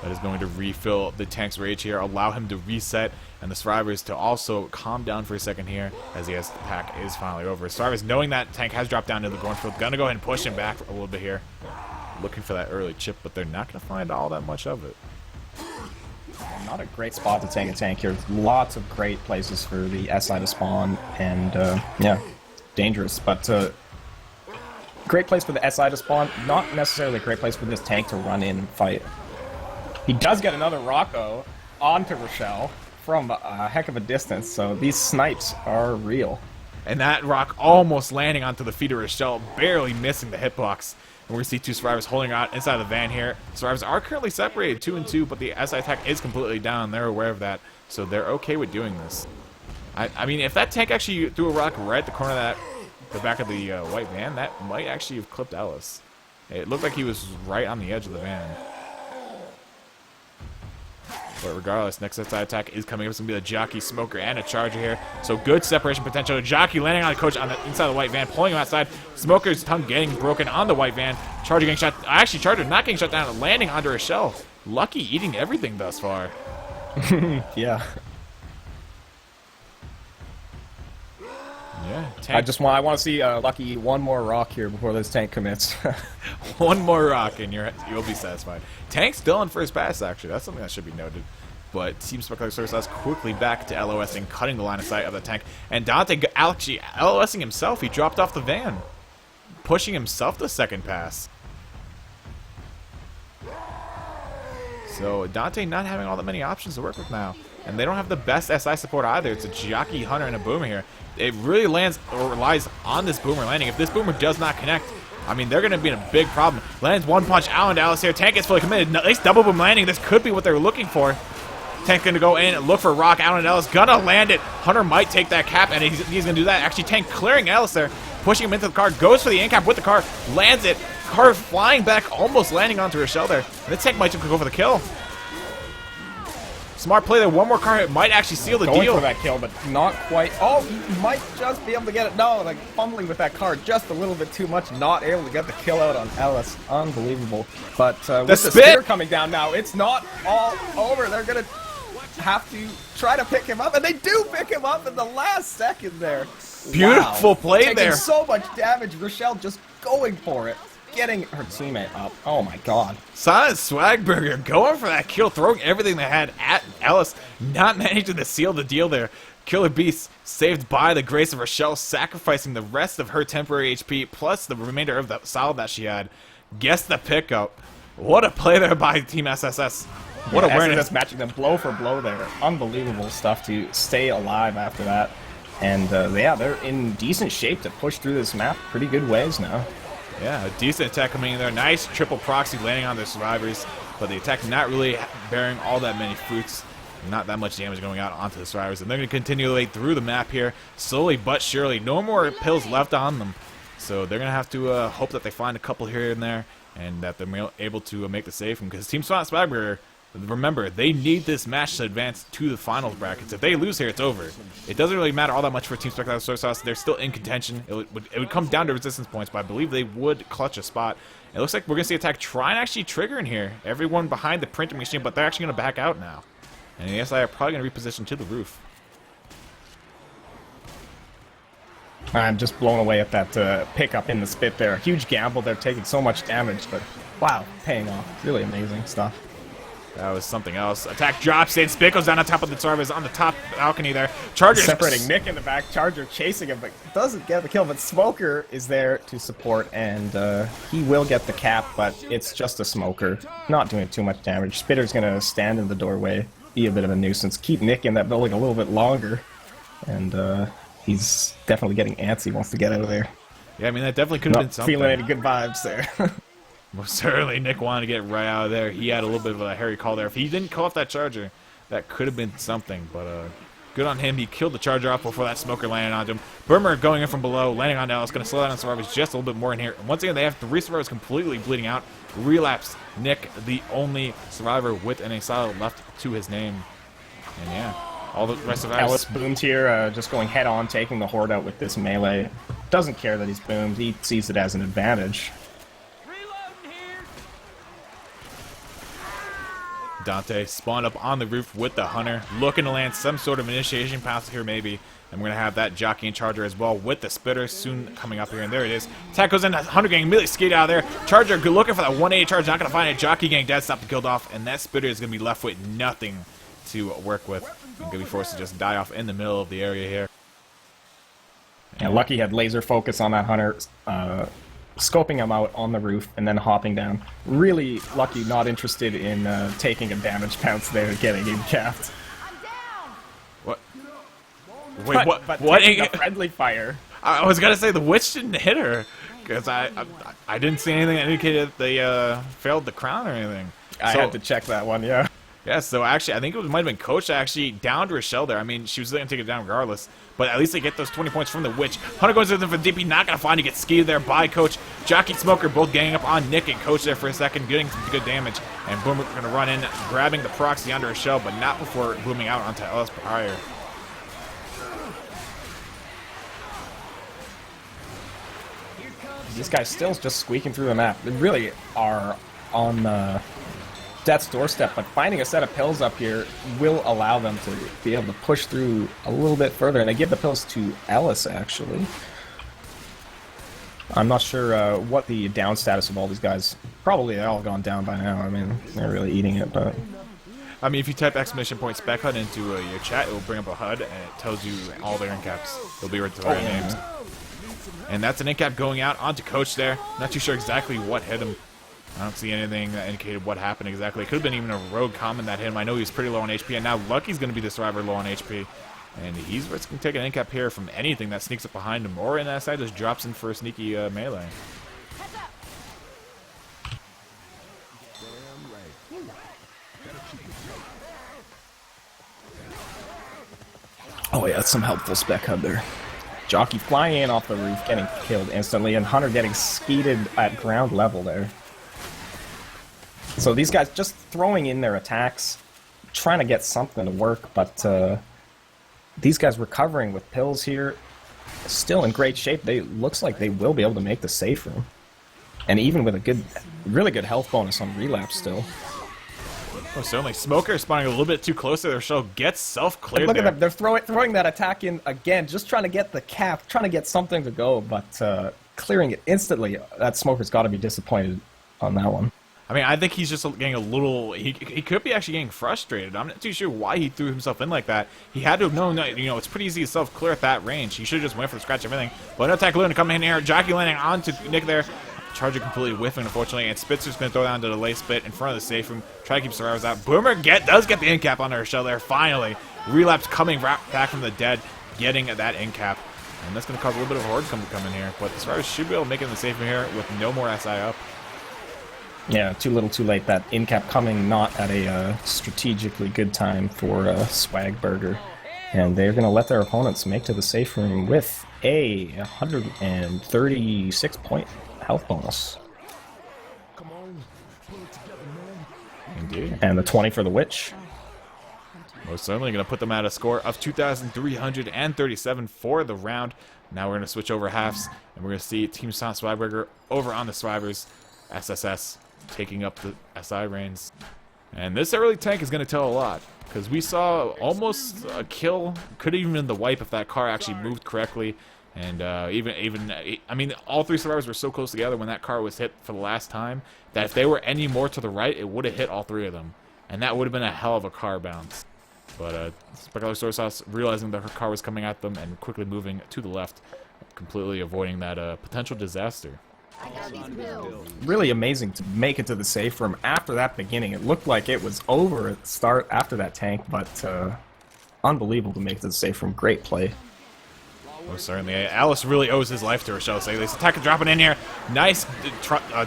That is going to refill the tank's rage here, allow him to reset, and the survivors to also calm down for a second here as the attack is finally over. Survivors, knowing that tank has dropped down to the cornfield, gonna go ahead and push him back a little bit here. Looking for that early chip, but they're not gonna find all that much of it. Not a great spot to tank a tank here. Lots of great places for the SI to spawn, and yeah, dangerous, but great place for the SI to spawn. Not necessarily a great place for this tank to run in and fight. He does get another Rocco onto Rochelle from a heck of a distance, so these snipes are real. And that Rock almost landing onto the feet of Rochelle, barely missing the hitbox. And we're going to see two survivors holding out inside the van here. Survivors are currently separated 2 and 2, but the SI attack is completely down. They're aware of that, so they're okay with doing this. I mean, if that tank actually threw a rock right at the corner of the back of the white van, that might actually have clipped Ellis. It looked like he was right on the edge of the van. But regardless, next side attack is coming up. It's going to be the Jockey, Smoker, and a Charger here. So good separation potential. Jockey landing on the coach on the inside of the white van, pulling him outside. Smoker's tongue getting broken on the white van. Charger getting shot. Actually, Charger not getting shut down, landing under a shell. Lucky eating everything thus far. Yeah. Yeah, tank. I want to see Lucky eat one more rock here before this tank commits. One more rock and you'll be satisfied. Tank still in first pass, actually. That's something that should be noted. But Team Spectacular Source quickly back to LOSing, cutting the line of sight of the tank. And Dante actually LOSing himself. He dropped off the van, pushing himself the second pass. So Dante not having all that many options to work with now. And they don't have the best SI support either. It's a Jockey, Hunter, and a Boomer here. It really lands or relies on this Boomer landing. If this Boomer does not connect, I mean, they're going to be in a big problem. Lands one punch out into Alice here. Tank is fully committed. Nice double boom landing. This could be what they're looking for. Tank going to go in and look for rock. Allen and Ellis gonna land it. Hunter might take that cap, and he's going to do that. Actually, Tank clearing Ellis there, pushing him into the car. Goes for the in cap with the car, lands it. Car flying back, almost landing onto her shell there. And this Tank might go for the kill. Smart play there. One more car hit might actually seal the Going deal. for that kill, but not quite. Oh, he might just be able to get it. No, like fumbling with that car just a little bit too much. Not able to get the kill out on Ellis. Unbelievable. But with the spitter coming down now, it's not all over. They're going to have to try to pick him up, and they do pick him up in the last second there. Beautiful play Taking there. So much damage. Rochelle just going for it. Getting her teammate up. Oh my god. Silent Swagburger going for that kill, throwing everything they had at Ellis, not managing to seal the deal there. Killer Beast saved by the grace of Rochelle, sacrificing the rest of her temporary HP plus the remainder of the solid that she had. Guess the pickup. What a play there by Team SSS. What awareness. SSS matching them blow for blow there. Unbelievable stuff to stay alive after that. And yeah, they're in decent shape to push through this map pretty good ways now. Yeah, a decent attack coming in there. Nice triple proxy landing on the survivors, but the attack not really bearing all that many fruits. Not that much damage going out onto the survivors. And they're going to continue through the map here, slowly but surely. No more pills left on them. So they're going to have to hope that they find a couple here and there, and that they're able to make the save. Because Team Swagburger, remember, they need this match to advance to the finals brackets. If they lose here, it's over. It doesn't really matter all that much for Team Spectacular Soy Sauce. They're still in contention. It would come down to resistance points, but I believe they would clutch a spot. It looks like we're going to see attack try and actually trigger in here. Everyone behind the printing machine, but they're actually going to back out now. And the SI are probably going to reposition to the roof. I'm just blown away at that pickup in the spit there. A huge gamble. They're taking so much damage, but wow, paying off. Really amazing stuff. That was something else. Attack drops in. Spit goes down on top of the survivors on the top balcony there. Charger separating Nick in the back. Charger chasing him, but doesn't get the kill. But Smoker is there to support, and he will get the cap, but it's just a Smoker. Not doing too much damage. Spitter's going to stand in the doorway, be a bit of a nuisance, keep Nick in that building a little bit longer, and he's definitely getting antsy, wants to get out of there. Yeah, I mean, that definitely could have been something. Not feeling any good vibes there. Most certainly, Nick wanted to get right out of there. He had a little bit of a hairy call there. If he didn't call off that Charger, that could have been something. But good on him. He killed the Charger off before that Smoker landed onto him. Burmer going in from below, landing on Ellis. Going to slow down on survivors just a little bit more in here. And once again, they have 3 survivors completely bleeding out. Relapse. Nick, the only survivor with an asylum left to his name. And yeah, all the rest of Ellis boomed here, just going head on, taking the Horde out with this melee. Doesn't care that he's boomed. He sees it as an advantage. Dante spawned up on the roof with the Hunter, looking to land some sort of initiation pass here maybe. And we're going to have that Jockey and Charger as well with the Spitter soon coming up here. And there it is. Attack goes in, Hunter gang immediately skate out of there. Charger looking for that 180 charge, not going to find it. Jockey gang dead stop killed off. And that Spitter is going to be left with nothing to work with. And going to be forced to just die off in the middle of the area here. Yeah, Lucky had laser focus on that Hunter, scoping him out on the roof and then hopping down. Really Lucky not interested in taking a damage pounce there, getting him capped. What? Wait, but what? A friendly fire. I was gonna say the witch didn't hit her because I didn't see anything that indicated they failed the crown or anything. I had to check that one, yeah. Yeah, so actually, I think it might have been Coach that actually downed Rochelle there. I mean, she was going to take it down regardless. But at least they get those 20 points from the Witch. Hunter goes in for DP, not going to find it. Gets skied there by Coach. Jockey and Smoker both ganging up on Nick and Coach there for a second, getting some good damage. And Boomer going to run in, grabbing the proxy under Rochelle, but not before booming out onto Ellis prior. These guys still just squeaking through the map. They really are on death's doorstep, but finding a set of pills up here will allow them to be able to push through a little bit further, and they give the pills to Ellis, actually. I'm not sure what the down status of all these guys. Probably they all gone down by now. I mean, they're really eating it, but... I mean, if you type ! spec HUD into your chat, it will bring up a HUD, and it tells you all their incaps. They'll be right to their names. And that's an incap going out onto Coach there. Not too sure exactly what hit him. I don't see anything that indicated what happened exactly. It could have been even a rogue common that hit him. I know he was pretty low on HP, and now Lucky's going to be the survivor low on HP. And he's risking taking an incap here from anything that sneaks up behind him, or in that side just drops in for a sneaky melee. Oh yeah, that's some helpful spec HUD there. Jockey flying in off the roof, getting killed instantly, and Hunter getting skeeted at ground level there. So these guys just throwing in their attacks, trying to get something to work, but these guys recovering with pills here, still in great shape. They looks like they will be able to make the safe room. And even with a good, really good health bonus on relapse still. Oh, certainly. Smoker spawning a little bit too close to their show, gets self-cleared. Look at them, they're throwing that attack in again, just trying to get the cap, trying to get something to go, but clearing it instantly. That Smoker's got to be disappointed on that one. I mean, I think he's just getting a little... He could be actually getting frustrated. I'm not too sure why he threw himself in like that. He had to have known that, you know, it's pretty easy to self-clear at that range. He should have just went for the scratch everything. But no attack Luna coming in here. Jockey landing onto Nick there. Charger completely whiffing, unfortunately, and Spitzer's going to throw down to the delay spit in front of the safe room. Try to keep survivors out. Boomer does get the incap on her shell there, finally. Relapse coming back from the dead, getting that incap. And that's going to cause a little bit of a horde to come in here. But the survivors should be able to make it in the safe room here with no more SI up. Yeah, too little too late. That incap coming not at a strategically good time for Swagburger. And they're going to let their opponents make to the safe room with a 136-point health bonus. Indeed. And the 20 for the Witch. Most certainly going to put them at a score of 2,337 for the round. Now we're going to switch over halves, and we're going to see Team Swagburger over on the Survivors. SSS taking up the SI reigns. And this early tank is going to tell a lot, because we saw almost a kill, could have even been the wipe if that car actually moved correctly. And I mean, all three survivors were so close together when that car was hit for the last time that if they were any more to the right, it would have hit all three of them. And that would have been a hell of a car bounce. But Spectacular Soy Sauce realizing that her car was coming at them and quickly moving to the left, completely avoiding that potential disaster. Really amazing to make it to the safe room after that beginning. It looked like it was over at the start after that tank, but unbelievable to make it to the safe room. Great play. Most certainly. Alice really owes his life to her, shall I say. This attack dropping in here. Nice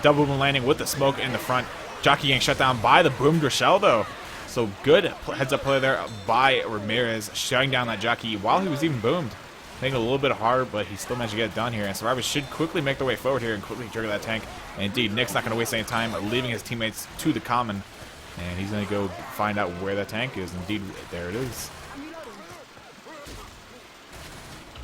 double boom landing with the smoke in the front. Jockey getting shut down by the boomed Rochelle, though. So good heads-up play there by Ramirez, shutting down that Jockey while he was even boomed. Making it a little bit hard, but he still managed to get it done here. And Survivors should quickly make their way forward here and quickly trigger that tank. And indeed, Nick's not going to waste any time, leaving his teammates to the common. And he's going to go find out where that tank is. Indeed, there it is.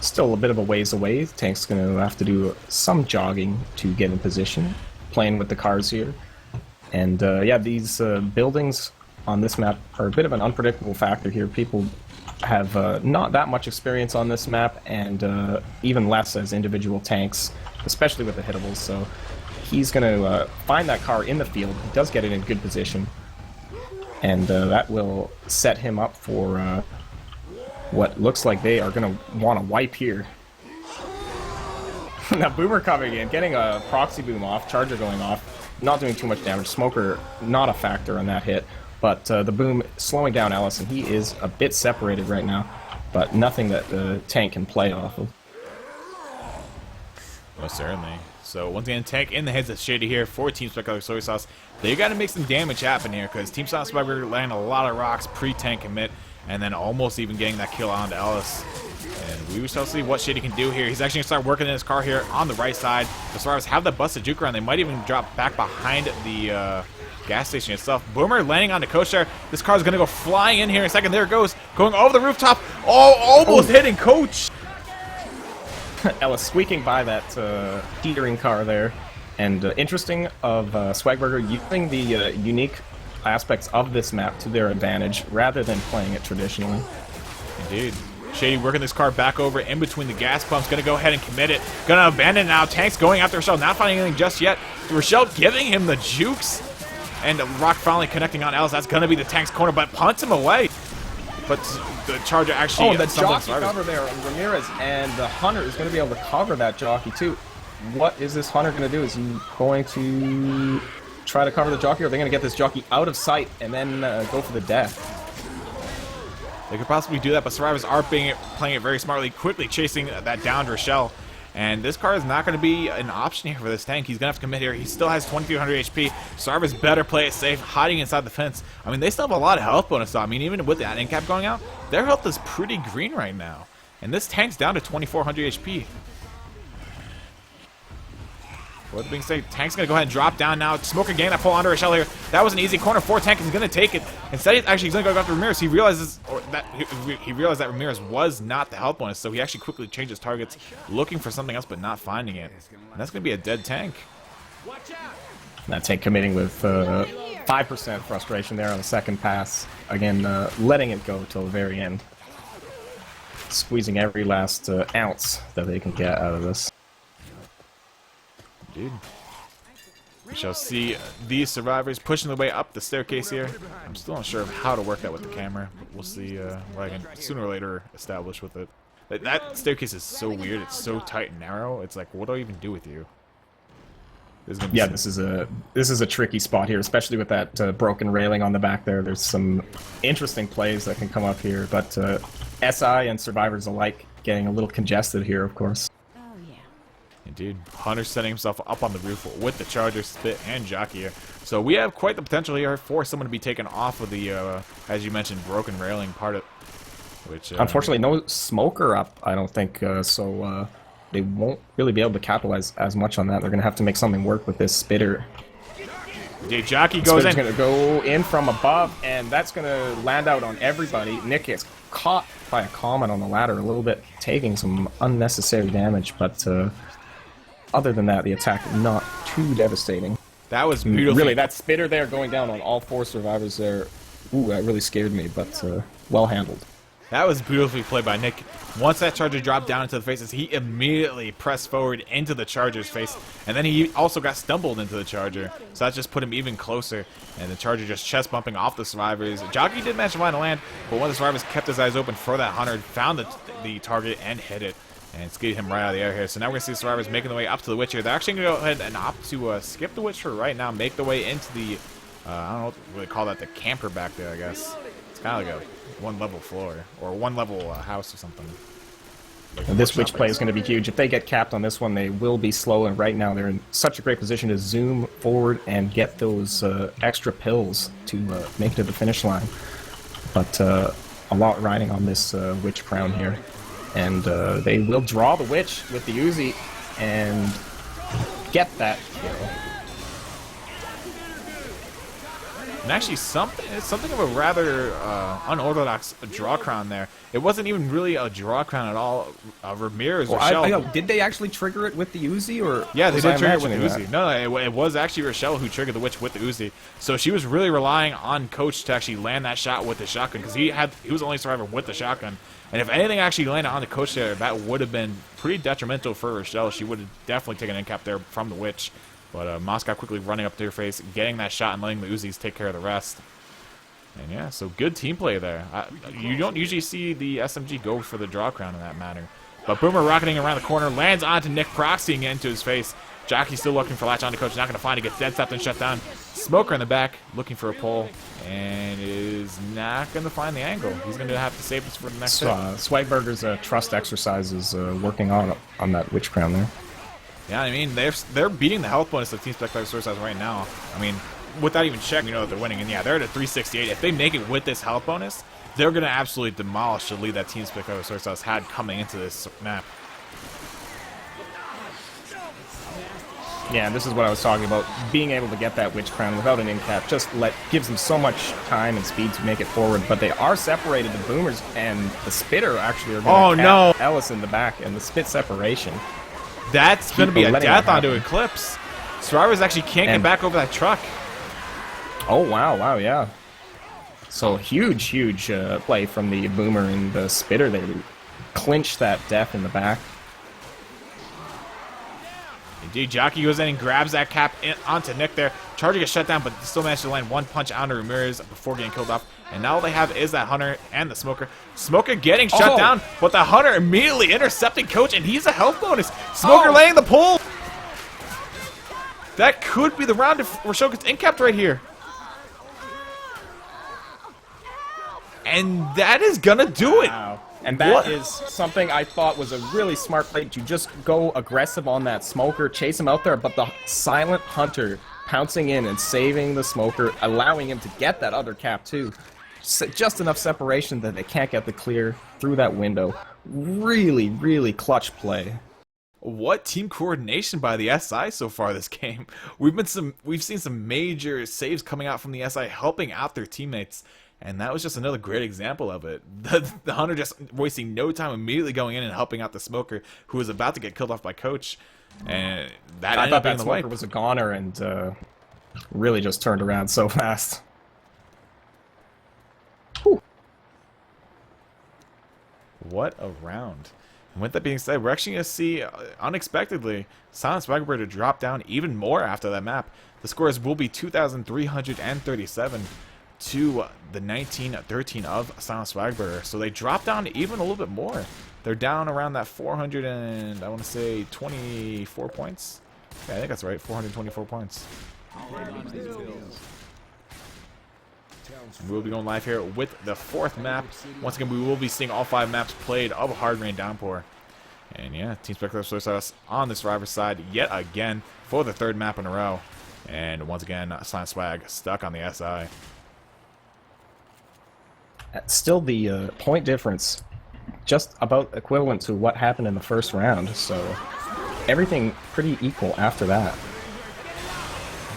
Still a bit of a ways away. The tank's going to have to do some jogging to get in position, playing with the cars here. And yeah, these buildings on this map are a bit of an unpredictable factor here. People have not that much experience on this map, and even less as individual tanks, especially with the hittables. So he's going to find that car in the field. He does get it in good position, and that will set him up for what looks like they are going to want to wipe here. Now Boomer coming in, getting a proxy boom off, Charger going off, not doing too much damage. Smoker not a factor on that hit, but the boom slowing down Ellis, and he is a bit separated right now, but nothing that the tank can play off of. Most certainly. So once again, tank in the heads of Shady here for Team Spectacular Soy Sauce. They got to make some damage happen here because Team Spectacular landing a lot of rocks pre-tank commit and then almost even getting that kill onto Ellis. And we shall see what Shady can do here. He's actually going to start working in his car here on the right side. The Survivors have the busted juke around. They might even drop back behind the gas station itself. Boomer landing on the coach there. This car is going to go flying in here in a second. There it goes. Going over the rooftop. Oh, almost hitting coach. Ellis squeaking by that teetering car there. And interesting of Swagburger using the unique aspects of this map to their advantage rather than playing it traditionally. Indeed. Shady working this car back over in between the gas pumps. Going to go ahead and commit it. Going to abandon it now. Tank's going after Rochelle. Not finding anything just yet. Rochelle giving him the jukes. And Rock finally connecting on Ellis. That's going to be the tank's corner, but punts him away. But the Charger actually... Oh, the jockey cover there on Ramirez, and the Hunter is going to be able to cover that jockey too. What is this Hunter going to do? Is he going to try to cover the jockey, or are they going to get this jockey out of sight and then go for the death? They could possibly do that, but Survivors are playing it very smartly, quickly chasing that downed Rochelle. And this car is not going to be an option here for this tank. He's going to have to commit here. He still has 2,300 HP. Survivors better play it safe, hiding inside the fence. I mean, they still have a lot of health bonus, though. I mean, even with that end cap going out, their health is pretty green right now. And this tank's down to 2,400 HP. With being said, Tank's going to go ahead and drop down now. Smoker getting that pull onto Rochelle here. That was an easy corner for Tank. He's going to take it. Instead, he's going to go after Ramirez. He realizes he realized that Ramirez was not the health bonus, so he actually quickly changed his targets, looking for something else but not finding it. And that's going to be a dead Tank. That Tank committing with 5% frustration there on the second pass. Again, letting it go till the very end. Squeezing every last ounce that they can get out of this. Dude. We shall see these Survivors pushing their way up the staircase here. I'm still not sure of how to work that with the camera, but we'll see what I can sooner or later establish with it. That staircase is so weird. It's so tight and narrow. It's like, what do I even do with you? Yeah, this is a tricky spot here, especially with that broken railing on the back there. There's some interesting plays that can come up here, but SI and Survivors alike getting a little congested here, of course. Indeed. Hunter setting himself up on the roof with the Charger, Spit, and Jockey here. So we have quite the potential here for someone to be taken off of the, as you mentioned, broken railing part of which... Unfortunately, no Smoker up, I don't think, so they won't really be able to capitalize as much on that. They're going to have to make something work with this Spitter. Yeah, Jockey goes in. Spitter's going to go in from above, and that's going to land out on everybody. Nick gets caught by a comment on the ladder a little bit, taking some unnecessary damage, but... other than that, the attack not too devastating. That was beautiful. Really, that Spitter there going down on all four Survivors there, ooh, that really scared me, but well handled. That was beautifully played by Nick. Once that Charger dropped down into the faces, he immediately pressed forward into the Charger's face, and then he also got stumbled into the Charger, so that just put him even closer, and the Charger just chest bumping off the Survivors. Jockey did manage to find a land, but one of the Survivors kept his eyes open for that Hunter, found the target, and hit it. And skied him right out of the air here. So now we're going to see the Survivors making their way up to the Witch here. They're actually going to go ahead and opt to skip the Witch for right now, make their way into the, I don't know what they call that, the camper back there, I guess. It's kind of like a one-level floor, or one-level house or something. Like this Witch play is going to be huge. If they get capped on this one, they will be slow, and right now they're in such a great position to zoom forward and get those extra pills to make it to the finish line. But a lot riding on this Witch crown here. And they will draw the Witch with the Uzi and get that kill. And actually, something of a rather unorthodox draw crown there. It wasn't even really a draw crown at all. Ramirez, well, Rochelle. I know. Did they actually trigger it with the Uzi, or yeah, they did trigger it with the that? Uzi. No, it was actually Rochelle who triggered the Witch with the Uzi. So she was really relying on Coach to actually land that shot with the shotgun because he was the only survivor with the shotgun. And if anything actually landed on the Coach there, that would have been pretty detrimental for Rochelle. She would have definitely taken an end cap there from the Witch. But Moscow quickly running up to her face, getting that shot, and letting the Uzis take care of the rest. And yeah, so good team play there. You don't usually see the SMG go for the draw crown in that matter. But Boomer rocketing around the corner, lands onto Nick, proxying into his face. Jockey's still looking for latch on to Coach, not going to find it, gets dead stopped and shut down. Smoker in the back, looking for a pull, and is not going to find the angle. He's going to have to save this for the next hit. Swagburger's trust exercise is working on that Witch crown there. Yeah, I mean, they're beating the health bonus of Team Spectacular Source House right now. I mean, without even checking, you know that they're winning. And yeah, they're at a 368. If they make it with this health bonus, they're going to absolutely demolish the lead that Team Spectacular Source House had coming into this map. Yeah, this is what I was talking about. Being able to get that Witch Crown without an in-cap just gives them so much time and speed to make it forward. But they are separated. The Boomers and the Spitter actually are going to cap Ellis in the back, and the Spit separation. That's going to be a death onto Eclipse. Survivors actually can't get back over that truck. Oh, wow, yeah. So huge play from the Boomer and the Spitter. They clinch that death in the back. Indeed, Jockey goes in and grabs that cap onto Nick there. Charger gets shut down, but still managed to land one punch onto Ramirez before getting killed off. And now all they have is that Hunter and the Smoker. Smoker getting shut down, but the Hunter immediately intercepting Coach, and he's a health bonus. Smoker laying the pull. That could be the round if Rochelle gets incapped right here. And that is going to do it. Wow. And that is something I thought was a really smart play, to just go aggressive on that Smoker, chase him out there, but the silent Hunter pouncing in and saving the Smoker, allowing him to get that other cap too. Just enough separation that they can't get the clear through that window. Really clutch play. What team coordination by the SI so far this game. We've seen some major saves coming out from the SI helping out their teammates. And that was just another great example of it. The Hunter just wasting no time, immediately going in and helping out the Smoker, who was about to get killed off by Coach. And that I thought that Smoker was a goner and really just turned around so fast. Whew. What a round. And with that being said, we're actually going to see, unexpectedly, Silent Swagger to drop down even more after that map. The scores will be 2,337. To the 1913 of Silent Swagburger. So they drop down even a little bit more. They're down around that 400 and, I want to say, 24 points. Yeah, I think that's right, 424 points. We'll be going live here with the fourth map. Once again, we will be seeing all 5 maps played of Hard Rain Downpour. And yeah, Team Spectacular Source House on the survivor's side yet again for the 3rd map in a row. And once again, Silent Swag stuck on the SI. Still, the point difference just about equivalent to what happened in the first round, so everything pretty equal after that.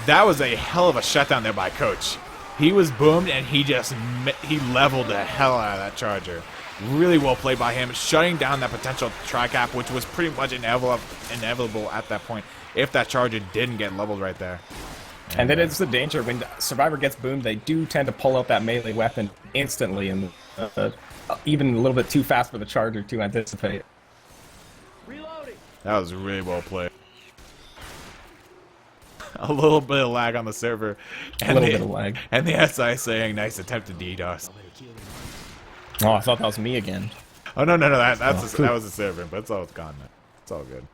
That was a hell of a shutdown there by Coach. He was boomed and he leveled the hell out of that Charger. Really well played by him, shutting down that potential tri-cap, which was pretty much inevitable at that point if that Charger didn't get leveled right there. And then it's the danger when Survivor gets boomed, they do tend to pull out that melee weapon instantly, and even a little bit too fast for the Charger to anticipate. Reloading. That was really well played. A little bit of lag on the server. And a little bit of lag. And the SI saying, nice attempt to DDoS. Oh, I thought that was me again. Oh, no, that was the server, but it's all gone now. It's all good.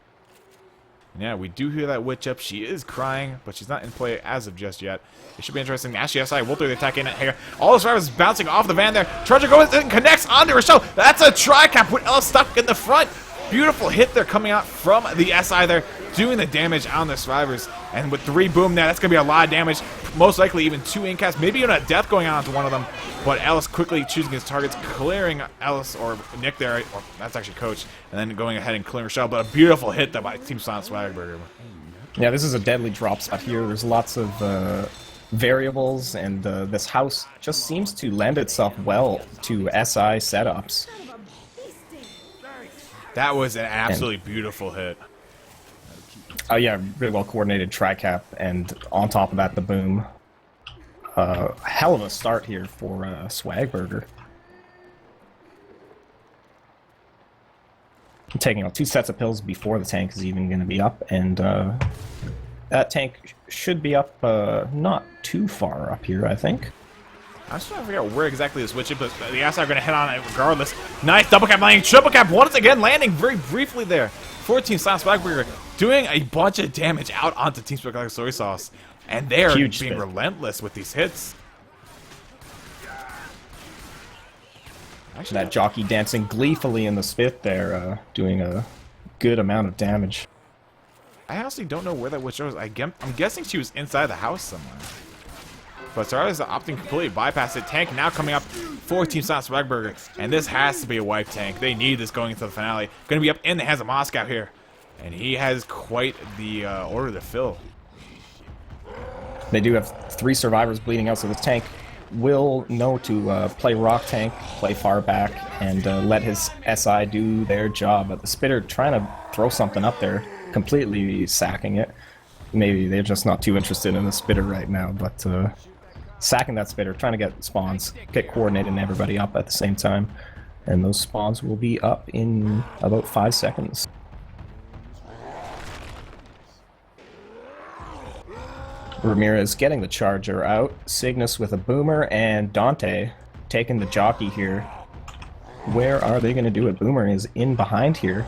Yeah, we do hear that witch up. She is crying, but she's not in play as of just yet. It should be interesting. Ashley SI will throw the attack in here. All the survivors bouncing off the van there. Charger goes and connects onto Rochelle. That's a tri-cap with Ella stuck in the front. Beautiful hit there coming out from the SI there, doing the damage on the survivors. And with 3 boom there, that's going to be a lot of damage. Most likely even 2 incasts, maybe even a death going on to one of them. But Ellis quickly choosing his targets, clearing Ellis or Nick there, or that's actually Coach, and then going ahead and clearing Rochelle. But a beautiful hit there by Team Silent Swagburger. Yeah, this is a deadly drop spot here. There's lots of variables, and this house just seems to lend itself well to SI setups. That was an absolutely beautiful hit. Oh yeah, really well coordinated tri-cap, and on top of that, the boom. Hell of a start here for Swagburger. Taking 2 sets of pills before the tank is even going to be up, and that tank should be up not too far up here, I think. I'm just trying to figure out where exactly to switch it, but the SI are going to hit on it regardless. Nice double cap landing, triple cap once again landing very briefly there. 14 Silent Swagburger doing a bunch of damage out onto Team Spectacular Soy Sauce, and they are being relentless with these hits. Actually, that jockey dancing gleefully in the spit there, doing a good amount of damage. I honestly don't know where that witch was. I'm guessing she was inside the house somewhere. But Sarah's opting completely bypass it. Tank now coming up for Team Silent Swagburger. And this has to be a wipe tank. They need this going into the finale. Going to be up in the hands of Moscow here. And he has quite the order to fill. They do have 3 survivors bleeding out, so this tank will know to play rock tank, play far back, and let his SI do their job. But the Spitter trying to throw something up there, completely sacking it. Maybe they're just not too interested in the Spitter right now, but sacking that Spitter, trying to get spawns, get coordinated and everybody up at the same time. And those spawns will be up in about 5 seconds. Ramirez getting the charger out, Cygnus with a boomer, and Dante taking the jockey here. Where are they going to do it? Boomer is in behind here.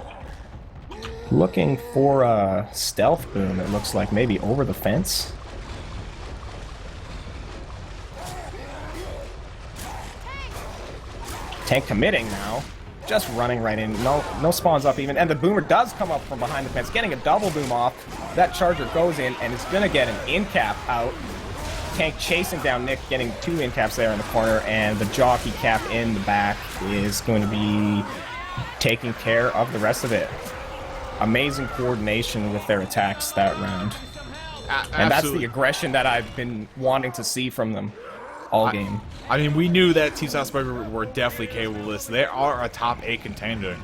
Looking for a stealth boom, it looks like, maybe over the fence. Tank committing now. Just running right in. No spawns up even. And the boomer does come up from behind the fence, getting a double boom off. That charger goes in and is going to get an in cap out. Tank chasing down Nick, getting 2 in caps there in the corner. And the jockey cap in the back is going to be taking care of the rest of it. Amazing coordination with their attacks that round. And that's the aggression that I've been wanting to see from them all game. I mean, we knew that Team Salzburger were definitely capable of this. They are a top 8 contender,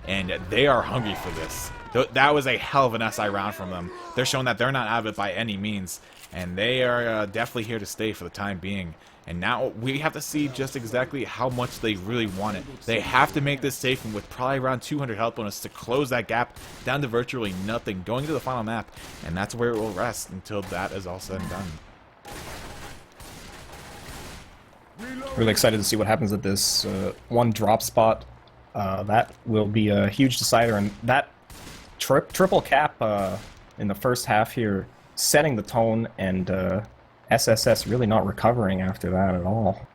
and they are hungry for this. That was a hell of an SI round from them. They're showing that they're not out of it by any means, and they are definitely here to stay for the time being. And now we have to see just exactly how much they really want it. They have to make this safe and with probably around 200 health bonus to close that gap down to virtually nothing, going to the final map, and that's where it will rest until that is all said and done. Really excited to see what happens at this one drop spot. That will be a huge decider, and that triple cap in the first half here, setting the tone, and SSS really not recovering after that at all.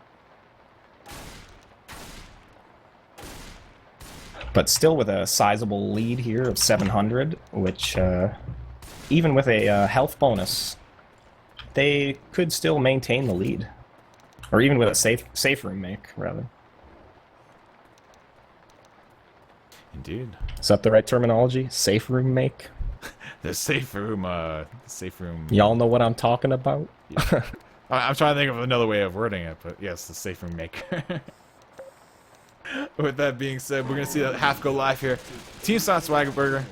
But still with a sizable lead here of 700, which even with a health bonus, they could still maintain the lead. Or even with a safe room make, rather. Indeed. Is that the right terminology? Safe room make? The safe room. Y'all know what I'm talking about? Yeah. I'm trying to think of another way of wording it, but yes, the safe room maker. With that being said, we're going to see that half go live here. Team Silent Swagburger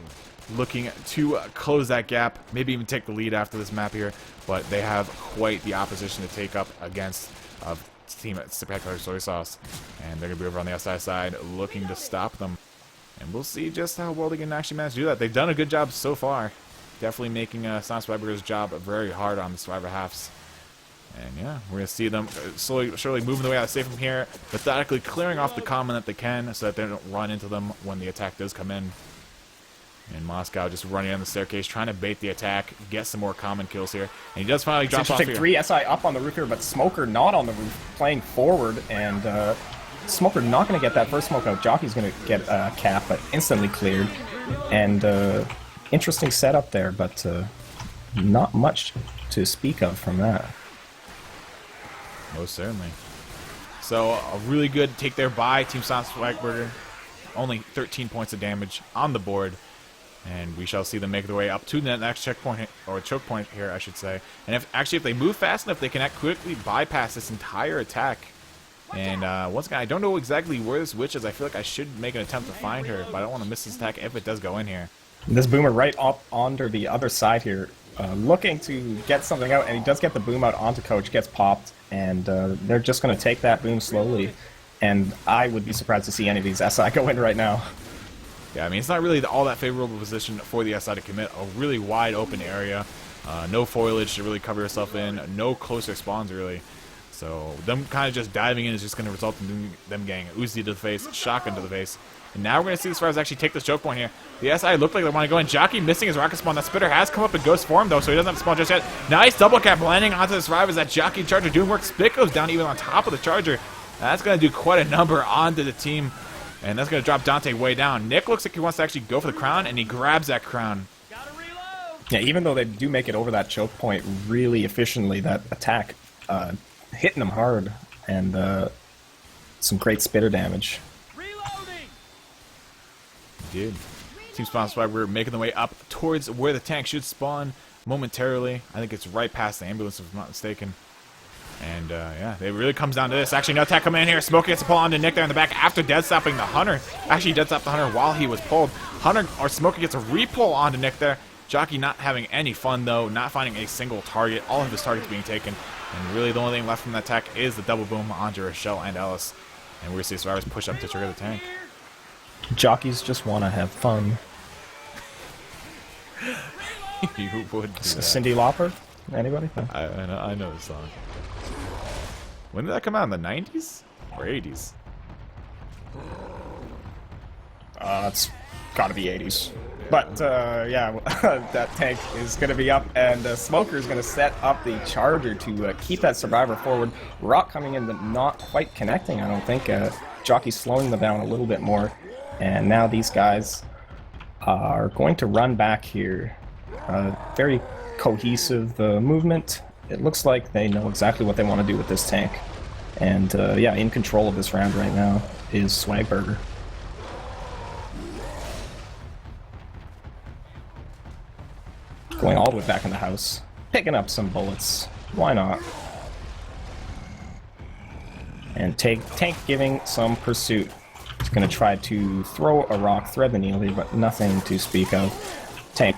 looking to close that gap, maybe even take the lead after this map here, but they have quite the opposition to take up against Team Spectacular Soy Sauce, and they're going to be over on the SI side looking to stop them. And we'll see just how well they can actually manage to do that. They've done a good job so far. Definitely making Silent Swagburger's job very hard on the survivor halves. And yeah, we're going to see them slowly, surely moving their way out of safe from here, methodically clearing off the common that they can so that they don't run into them when the attack does come in. And Moscow just running down the staircase, trying to bait the attack, get some more common kills here. And he does finally drop off here. 3 SI up on the roof here, but Smoker not on the roof, playing forward, and Smoker not going to get that first smoke out. Jockey's going to get a cap, but instantly cleared. And interesting setup there, but not much to speak of from that. Most certainly. So a really good take there by Team Silent Swagburger. Only 13 points of damage on the board. And we shall see them make their way up to the next checkpoint, or choke point here, I should say. And if they move fast enough, they can quickly bypass this entire attack. And once again, I don't know exactly where this witch is. I feel like I should make an attempt to find her, but I don't want to miss this attack if it does go in here. This boomer right up onto the other side here, looking to get something out, and he does get the boom out onto Coach, gets popped, and they're just going to take that boom slowly. And I would be surprised to see any of these SI go in right now. Yeah, I mean, it's not really all that favorable position for the SI to commit. A really wide open area. No foliage to really cover yourself in. No closer spawns, really. So them kind of just diving in is just going to result in them getting Uzi to the face, shotgun to the face. And now we're going to see the Survivors actually take this choke point here. The SI look like they want to go in. Jockey missing his rocket spawn. That Spitter has come up in ghost form, though, so he doesn't have to spawn just yet. Nice double cap landing onto the Survivors. That Jockey Charger doing work. Spit goes down even on top of the Charger. That's going to do quite a number onto the team. And that's going to drop Dante way down. Nick looks like he wants to actually go for the crown, and he grabs that crown. Yeah, even though they do make it over that choke point really efficiently, that attack hitting them hard, and some great spitter damage. Dude. Team Spawn Swag, we're making the way up towards where the tank should spawn momentarily. I think it's right past the ambulance, if I'm not mistaken. And, yeah, it really comes down to this. Actually, no attack coming in here. Smoker gets to pull onto Nick there in the back after dead stopping the Hunter. Actually, dead stopped the Hunter while he was pulled. Hunter, or Smoker, gets a re-pull onto Nick there. Jockey not having any fun, though. Not finding a single target. All of his targets being taken. And really, the only thing left from that attack is the double boom onto Rochelle and Ellis. And we're going to see survivors push up to trigger the tank. Jockeys just want to have fun. You would do that. Cyndi Lauper? Anybody? I know the song. When did that come out? In the 90s? Or 80s? It's gotta be 80s. But, yeah, that tank is gonna be up, and Smoker is gonna set up the charger to keep that survivor forward. Rock coming in, but not quite connecting, I don't think. Jockey's slowing them down a little bit more. And now these guys are going to run back here. Very cohesive movement. It looks like they know exactly what they want to do with this tank. And yeah, in control of this round right now is Swagburger. Going all the way back in the house. Picking up some bullets. Why not? And Tank giving some pursuit. He's going to try to throw a rock, thread the needle here, but nothing to speak of. Tank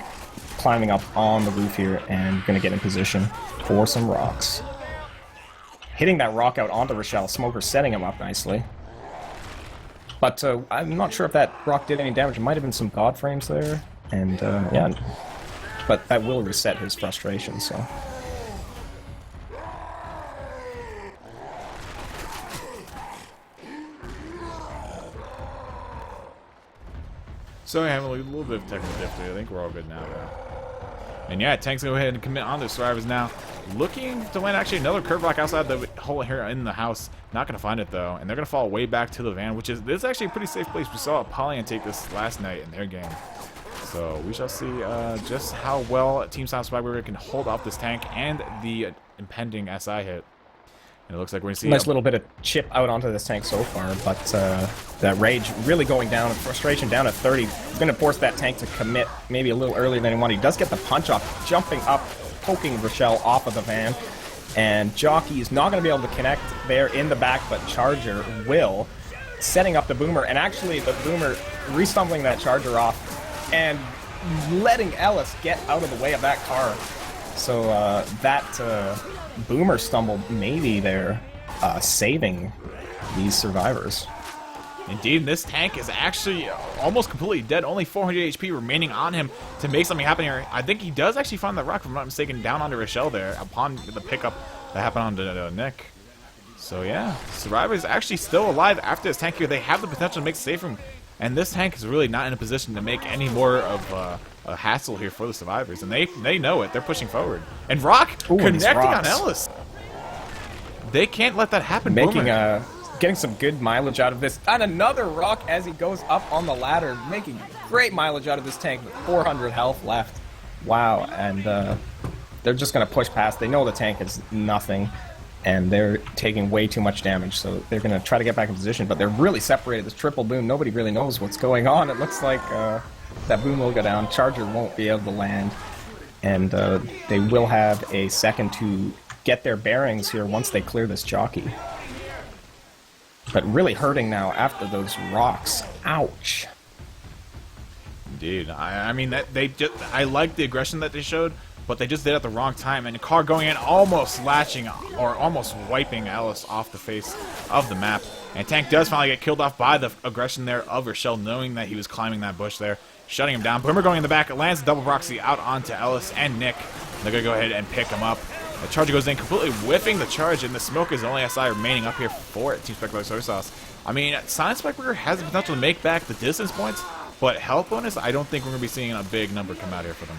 climbing up on the roof here and going to get in position for some rocks. Hitting that rock out onto Rochelle. Smoker setting him up nicely. But I'm not sure if that rock did any damage. It might have been some God frames there. And yeah, but that will reset his frustration, so... So yeah, a little bit of technical difficulty. I think we're all good now, though. And yeah, Tank's going to go ahead and commit on the survivors now. Looking to land actually another curve rock outside the hole here in the house. Not going to find it, though. And they're going to fall way back to the van, which is... This is actually a pretty safe place. We saw Apollyon take this last night in their game. So we shall see just how well Team Silent Swagburger can hold off this tank and the impending SI hit. And it looks like we're going to see... Nice little bit of chip out onto this tank so far, but that rage really going down, frustration down at 30. He's going to force that tank to commit maybe a little earlier than he wanted. He does get the punch off, jumping up, poking Rochelle off of the van. And Jockey is not going to be able to connect there in the back, but Charger will. Setting up the Boomer, and actually the Boomer re-stumbling that Charger off and letting Ellis get out of the way of that car. So that Boomer stumble maybe there, saving these survivors. Indeed, this tank is actually almost completely dead. Only 400 HP remaining on him to make something happen here. I think he does actually find the rock, if I'm not mistaken, down onto Rochelle there upon the pickup that happened onto Nick. So yeah, survivors actually still alive after this tank here. They have the potential to make safe room, and this tank is really not in a position to make any more of a hassle here for the survivors, and they know it. They're pushing forward. And Rock connecting on Ellis. They can't let that happen. Making getting some good mileage out of this. And another rock as he goes up on the ladder, making great mileage out of this tank with 400 health left. Wow, and they're just going to push past. They know the tank is nothing, and they're taking way too much damage, so they're going to try to get back in position, but they're really separated. This triple boom, nobody really knows what's going on. It looks like that boom will go down. Charger won't be able to land, and they will have a second to get their bearings here once they clear this Jockey. But really hurting now after those rocks. Ouch. Indeed. I mean, that I like the aggression that they showed, but they just did it at the wrong time. And the car going in, almost latching or almost wiping Ellis off the face of the map. And Tank does finally get killed off by the aggression there of Rochelle, knowing that he was climbing that bush there, shutting him down. Boomer going in the back, lands the double proxy out onto Ellis and Nick. They're going to go ahead and pick him up. The Charger goes in, completely whiffing the charge, and the Smoke is the only SI remaining up here for Team Spectacular Soy Sauce. I mean, Silent Spectacular has the potential to make back the distance points, but health bonus, I don't think we're going to be seeing a big number come out here for them.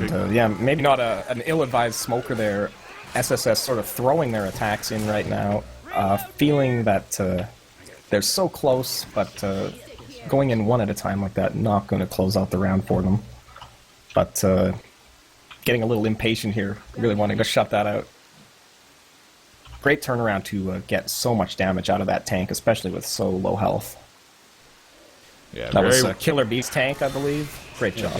And, yeah, maybe not an ill-advised Smoker there. SSS sort of throwing their attacks in right now, feeling that they're so close, but going in one at a time like that, not going to close out the round for them. But getting a little impatient here, really wanting to shut that out. Great turnaround to get so much damage out of that tank, especially with so low health. Yeah, that was Killer Beast tank, I believe. Great job.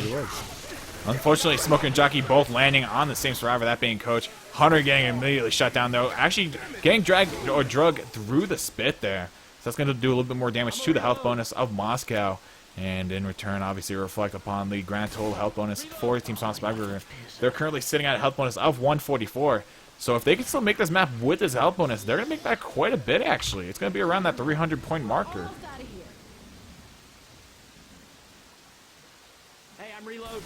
Unfortunately, Smoker and Jockey both landing on the same survivor, that being Coach. Hunter getting immediately shut down, though. Actually, getting dragged or drugged through the spit there. So that's going to do a little bit more damage to the health bonus of Moscow. And in return, obviously, reflect upon the grand total health bonus for Team Swagburger. They're currently sitting at a health bonus of 144. So if they can still make this map with this health bonus, they're going to make that quite a bit, actually. It's going to be around that 300-point marker. Hey, I'm reloading.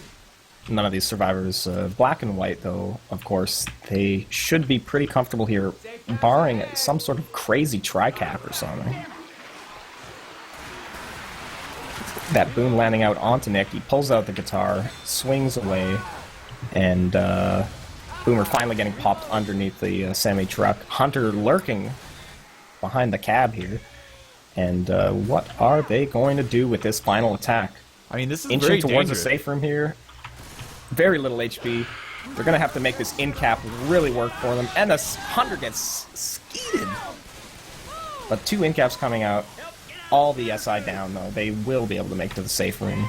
None of these survivors, black and white, though, of course, they should be pretty comfortable here, barring some sort of crazy tri-cap or something. That boom landing out onto Nick, he pulls out the guitar, swings away, and Boomer finally getting popped underneath the semi-truck. Hunter lurking behind the cab here. And what are they going to do with this final attack? I mean, this is inching very towards dangerous. the safe room here. Very little HP. They're going to have to make this in-cap really work for them. And the Hunter gets skeeted. But 2 in-caps coming out. All the SI down, though. They will be able to make it to the safe room.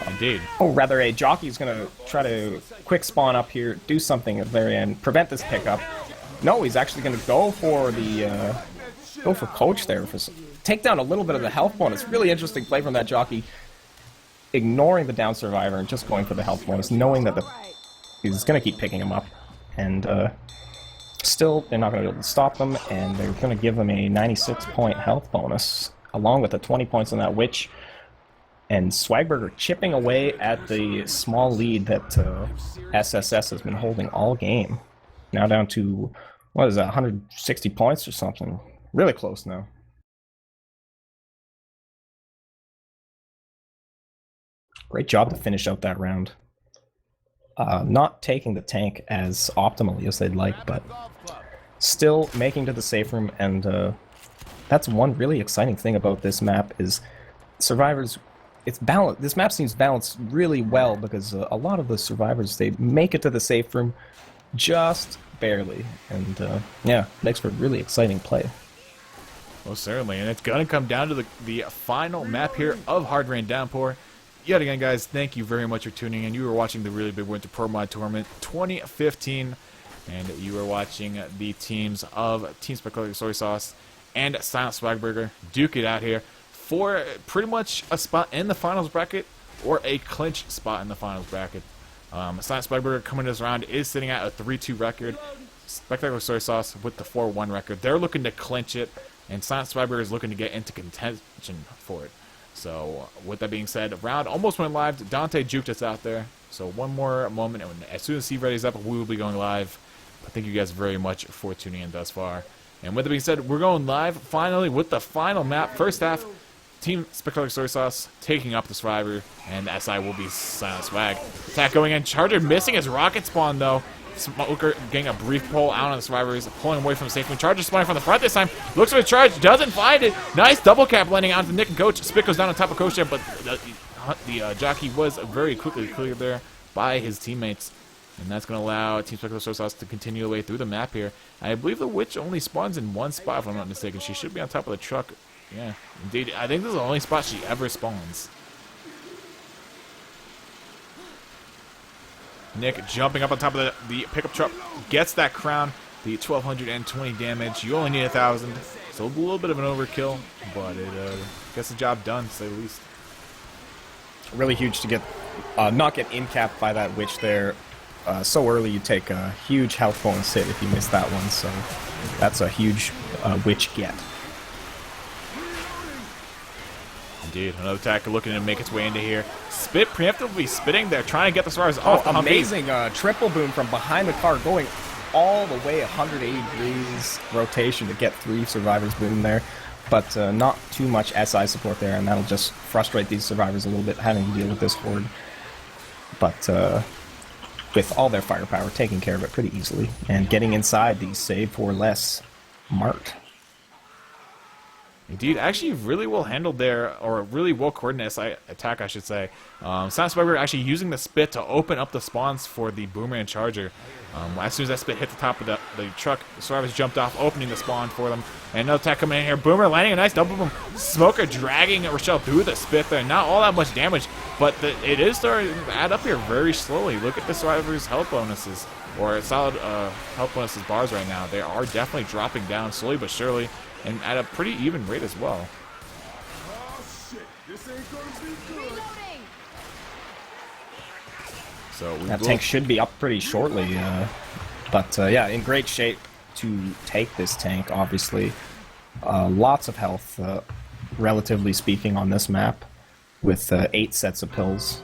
Indeed. Oh, rather, a Jockey's going to try to quick spawn up here, do something at the very end, prevent this pickup. No, he's actually going to go for the Coach there. Take down a little bit of the health bonus. Really interesting play from that Jockey. Ignoring the down survivor and just going for the health bonus, knowing that he's going to keep picking him up. And still, they're not going to be able to stop them, and they're going to give them a 96-point health bonus, along with the 20 points on that Witch. And Swagburger chipping away at the small lead that SSS has been holding all game. Now down to, what is that, 160 points or something? Really close now. Great job to finish out that round. Not taking the tank as optimally as they'd like, but still making to the safe room. And that's one really exciting thing about this map is survivors. It's balanced. This map seems balanced really well because a lot of the survivors, they make it to the safe room just barely. And yeah, makes for a really exciting play. Well, certainly. And it's going to come down to the final map here of Hard Rain Downpour. Yet again, guys, thank you very much for tuning in. You were watching the Really Big Winter Pro Mod Tournament 2015. And you were watching the teams of Team Spectacular Soy Sauce and Silent Swagburger duke it out here for pretty much a spot in the finals bracket or a clinch spot in the finals bracket. Silent Swagburger coming to this round is sitting at a 3-2 record. Spectacular Soy Sauce with the 4-1 record. They're looking to clinch it, and Silent Swagburger is looking to get into contention for it. So, with that being said, round almost went live. Dante juked us out there. So, one more moment, and as soon as he readies up, we will be going live. But thank you guys very much for tuning in thus far. And with that being said, we're going live finally with the final map. First half, Team Spectacular Soy Sauce taking up the Survivor, and the SI will be Silent Swag. Attack going in. Charger missing his rocket spawn, though. Smoker getting a brief pull out on the Survivors, pulling away from the safe room. Charger spawning from the front this time. Looks for the charge, doesn't find it. Nice double cap landing onto Nick and Coach. Spit goes down on top of Coach there, but the Jockey was very quickly cleared there by his teammates. And that's going to allow Team Spectacular Soy Sauce to continue the way through the map here. I believe the Witch only spawns in one spot, if I'm not mistaken. She should be on top of the truck. Yeah, indeed. I think this is the only spot she ever spawns. Nick jumping up on top of the pickup truck, gets that crown, the 1,220 damage. You only need 1,000, so a little bit of an overkill, but it gets the job done, to say the least. Really huge to get not get in-capped by that Witch there. So early, you take a huge health bonus hit if you miss that one, so that's a huge Witch get. Indeed, another attacker looking to make its way into here. Spit preemptively spitting there, trying to get the survivors off the hump. Amazing triple boom from behind the car, going all the way 180 degrees rotation to get 3 survivors boom there. But not too much SI support there, and that'll just frustrate these survivors a little bit, having to deal with this horde. But with all their firepower, taking care of it pretty easily, and getting inside the save for less mark. Indeed, actually really well handled there, or really well coordinated attack, I should say. Soundspider actually using the spit to open up the spawns for the Boomerang Charger. As soon as that spit hit the top of the truck, the survivors jumped off, opening the spawn for them. And another attack coming in here. Boomer landing a nice double boom. Smoker dragging Rochelle through the spit there. Not all that much damage, but it is starting to add up here very slowly. Look at the survivors' health bonuses, or solid health bonuses bars right now. They are definitely dropping down slowly but surely, and at a pretty even rate as well. Oh shit, this ain't gonna be good. So that tank should be up pretty shortly, but yeah, in great shape to take this tank, obviously. Lots of health, relatively speaking, on this map, with 8 sets of pills.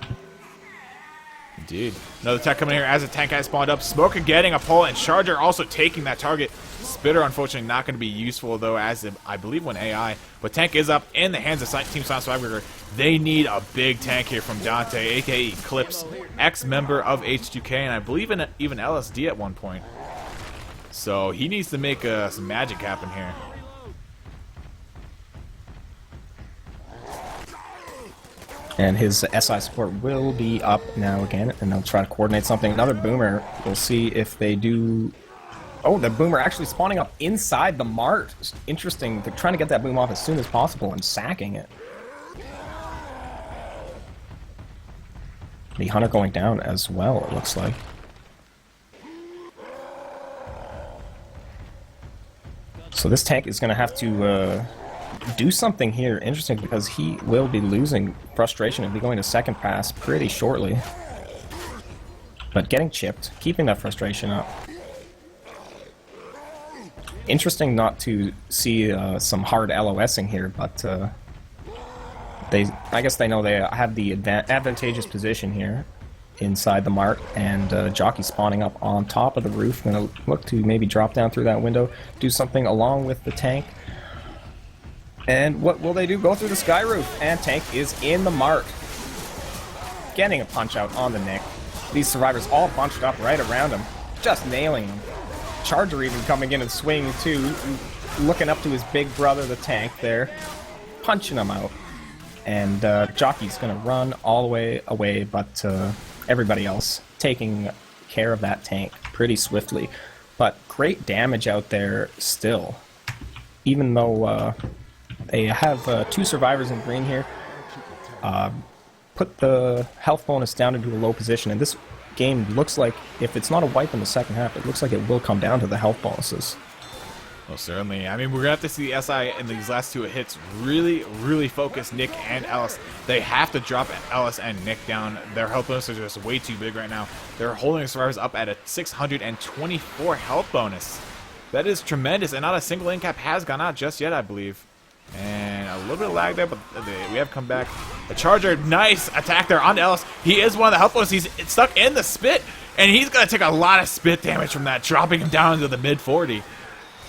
Indeed. Another attack coming in here as the tank has spawned up. Smoker getting a pull, and Charger also taking that target. Spitter, unfortunately, not going to be useful, though, as I believe when AI. But tank is up in the hands of Team Silent Survivor. They need a big tank here from Dante, a.k.a. Eclipse, ex-member of H2K, and I believe even LSD at one point. So he needs to make some magic happen here. And his SI support will be up now again, and they'll try to coordinate something. Another Boomer. We'll see if they do... Oh, the Boomer actually spawning up inside the Mart. Interesting. They're trying to get that boom off as soon as possible and sacking it. The Hunter going down as well, it looks like. So this tank is going to have to do something here. Interesting, because he will be losing frustration and be going to second pass pretty shortly. But getting chipped, keeping that frustration up. Interesting not to see some hard LOSing here, but I guess they know they have the advantageous position here inside the Mart, and Jockey spawning up on top of the roof. Gonna look to maybe drop down through that window, do something along with the tank. And what will they do? Go through the sky roof, and tank is in the Mart. Getting a punch out on the Nick. These survivors all bunched up right around him, just nailing him. Charger even coming in and swinging too, looking up to his big brother, the tank there, punching him out. And Jockey's gonna run all the way away, but everybody else taking care of that tank pretty swiftly. But great damage out there still, even though they have 2 survivors in green here. Put the health bonus down into a low position, and this game looks like, if it's not a wipe in the second half, it looks like it will come down to the health bonuses. Well, certainly. I mean, we're going to have to see the SI in these last 2 hits really, really focus Nick and Ellis. They have to drop Ellis and Nick down. Their health bonuses are just way too big right now. They're holding the survivors up at a 624 health bonus. That is tremendous, and not a single in-cap has gone out just yet, I believe. And a little bit of lag there, but we have come back. The Charger, nice attack there on Ellis. He is one of the health bonuses. He's stuck in the spit, and he's going to take a lot of spit damage from that, dropping him down to the mid-40.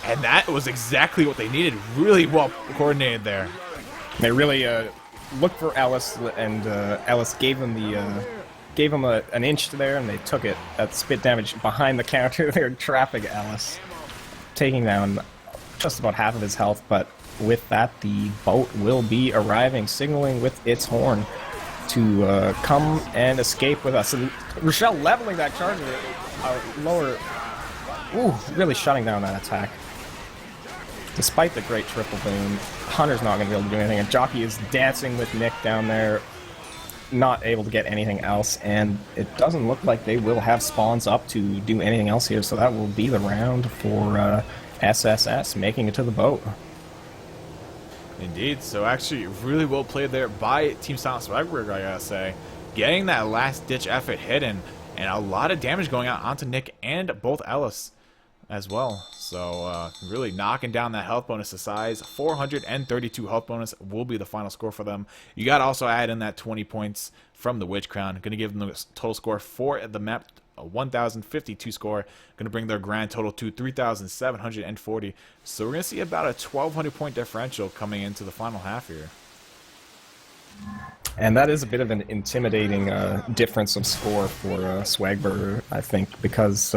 And that was exactly what they needed. Really well coordinated there. They really looked for Ellis, and Ellis gave him an inch there, and they took it. That spit damage behind the counter. They're trapping Ellis, taking down just about half of his health. But with that, the boat will be arriving, signaling with its horn to come and escape with us. And Rochelle leveling that Charger lower. Ooh, really shutting down that attack. Despite the great triple boom, Hunter's not going to be able to do anything, and Jockey is dancing with Nick down there, not able to get anything else, and it doesn't look like they will have spawns up to do anything else here, so that will be the round for SSS making it to the boat. Indeed, so actually really well played there by Team Silent Survivor, I gotta say. Getting that last-ditch effort hidden, and a lot of damage going out onto Nick and both Ellis as well. So really knocking down that health bonus to size. 432 health bonus will be the final score for them. You got to also add in that 20 points from the Witch Crown. Going to give them the total score for the map, a 1,052 score. Going to bring their grand total to 3,740. So we're going to see about a 1,200 point differential coming into the final half here. And that is a bit of an intimidating difference of score for Swagburger, I think, because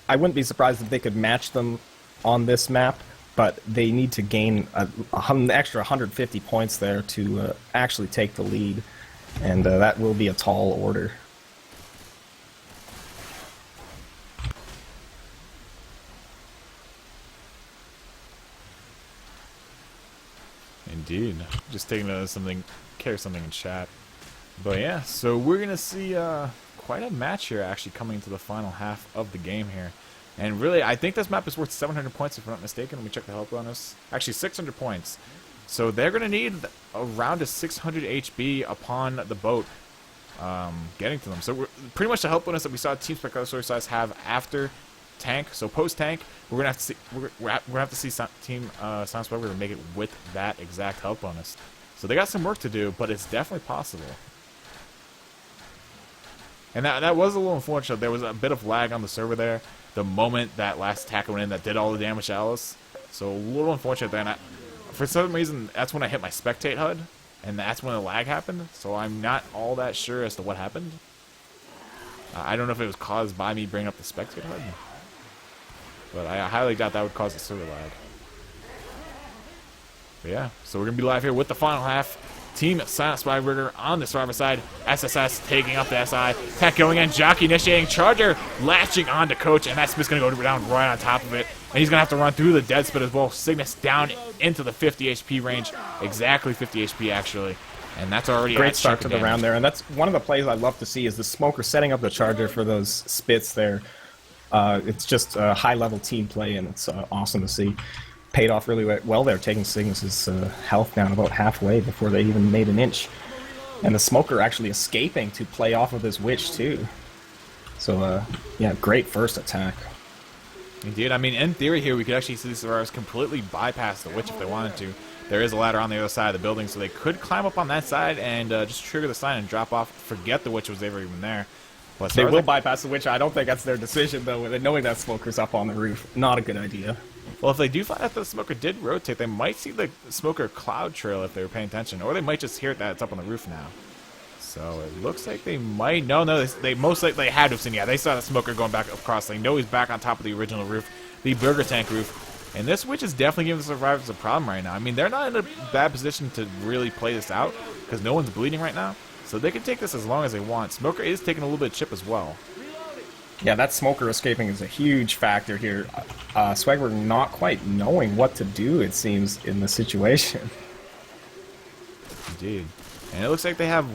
I wouldn't be surprised if they could match them on this map, but they need to gain an extra 150 points there to actually take the lead, and that will be a tall order. Indeed. Just taking something, carry something in chat. But yeah, so we're gonna see quite a match here actually coming into the final half of the game here. And really, I think this map is worth 700 points if I'm not mistaken. Let me check the help bonus. Actually, 600 points. So they're going to need around a 600 HB upon the boat getting to them. So we're, pretty much the help bonus that we saw Team Spectacular have after tank. So post tank, we're going to have to see we're gonna have to see Team Silence Weber to make it with that exact help bonus. So they got some work to do, but it's definitely possible. And that was a little unfortunate. There was a bit of lag on the server there the moment that last attack went in that did all the damage to Alice. So a little unfortunate there. And for some reason, that's when I hit my spectate HUD, and that's when the lag happened. So I'm not all that sure as to what happened. I don't know if it was caused by me bringing up the spectate HUD, but I highly doubt that would cause the server lag. But yeah, so we're going to be live here with the final half. Team Silent Spyburger on the survivor side. SSS taking up the SI. Tech going in. Jockey initiating. Charger latching on to Coach. And that Spit's going to go down right on top of it. And he's going to have to run through the dead Spit as well. Cygnus down into the 50 HP range. Exactly 50 HP actually. And that's already great start to the round there. And that's one of the plays I love to see is the Smoker setting up the Charger for those Spits there. It's just a high-level team play, and it's awesome to see. Paid off really well there, taking Cygnus's health down about halfway before they even made an inch. And the Smoker actually escaping to play off of his Witch, too. So, yeah, great first attack. Indeed. I mean, in theory here, we could actually see the survivors completely bypass the Witch if they wanted to. There is a ladder on the other side of the building, so they could climb up on that side and just trigger the sign and drop off, forget the Witch was ever even there. But they will bypass the Witch. I don't think that's their decision, though, knowing that Smoker's up on the roof. Not a good idea. Well, if they do find out that the Smoker did rotate, they might see the Smoker cloud trail if they were paying attention, or they might just hear that it's up on the roof now. So it looks like they might. No, they most likely had to have seen. Yeah, they saw the Smoker going back across. They know he's back on top of the original roof, the Burger Tank roof. And this Witch is definitely giving the survivors a problem right now. I mean, they're not in a bad position to really play this out because no one's bleeding right now. So they can take this as long as they want. Smoker is taking a little bit of chip as well. Yeah, that Smoker escaping is a huge factor here. Swagger not quite knowing what to do, it seems, in the situation. Indeed. And it looks like they have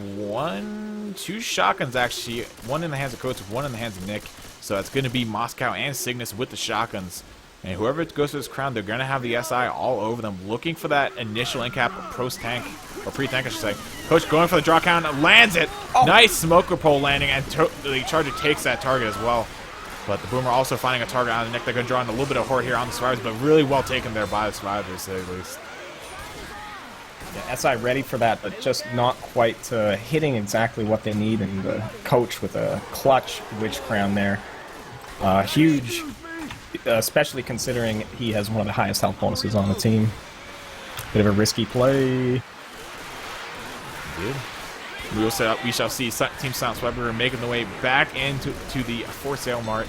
two shotguns, actually. One in the hands of Coates, one in the hands of Nick. So that's going to be Moscow and Cygnus with the shotguns. And whoever goes for this crown, they're going to have the SI all over them, looking for that initial incap post-tank, or pre-tank, I should say. Coach going for the draw count, lands it. Oh. Nice Smoker pole landing, and the Charger takes that target as well. But the Boomer also finding a target on the Nick. They're going to draw in a little bit of horde here on the survivors, but really well taken there by the survivors, to say the least. Yeah, SI ready for that, but just not quite hitting exactly what they need. And the Coach with a clutch Witch Crown there. Huge. Especially considering he has one of the highest health bonuses on the team. Bit of a risky play. Good. We shall see Team Silent Weber making the way back into the For Sale Mart.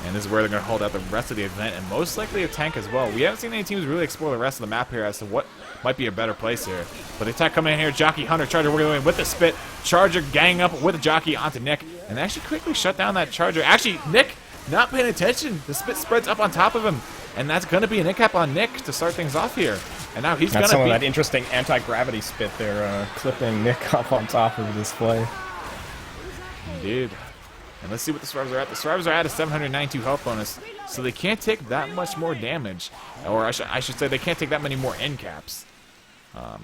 And this is where they're going to hold out the rest of the event, and most likely a tank as well. We haven't seen any teams really explore the rest of the map here as to what might be a better place here. But the attack coming in here, Jockey, Hunter, Charger, we're going with the Spit. Charger ganging up with the Jockey onto Nick, and actually quickly shut down that Charger. Actually, Nick not paying attention. The Spit spreads up on top of him, and that's going to be an incap on Nick to start things off here. And now he's going to some of that interesting anti-gravity Spit there, clipping Nick up on top of the display. Indeed. And let's see what the survivors are at. The survivors are at a 792 health bonus, so they can't take that much more damage. Or I should say they can't take that many more end caps.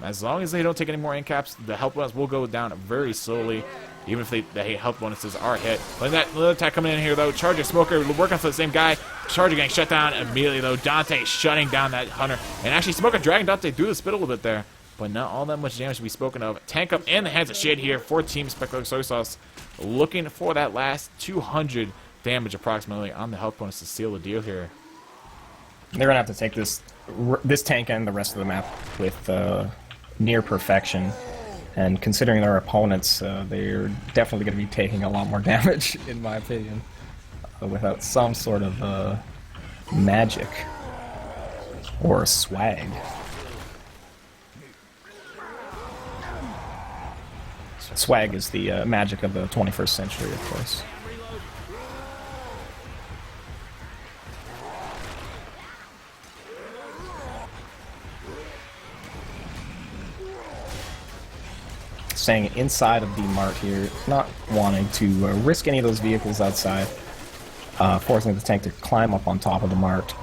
As long as they don't take any more end caps, the health bonus will go down very slowly, even if the health bonuses are hit. But that little attack coming in here, though. Charger, Smoker, working for the same guy. Charger getting shut down immediately, though. Dante shutting down that Hunter. And actually, Smoker dragging Dante through the spit a little bit there. But not all that much damage to be spoken of. Tank up in the hands of Shade here for Team Spectacular Soy Sauce. Looking for that last 200 damage approximately on the health bonus to seal the deal here. They're going to have to take this tank and the rest of the map with near perfection. And considering their opponents, they're definitely going to be taking a lot more damage, in my opinion, without some sort of magic. or swag. Swag is the magic of the 21st century, of course. Staying inside of the mart here, not wanting to risk any of those vehicles outside, forcing the tank to climb up on top of the mart.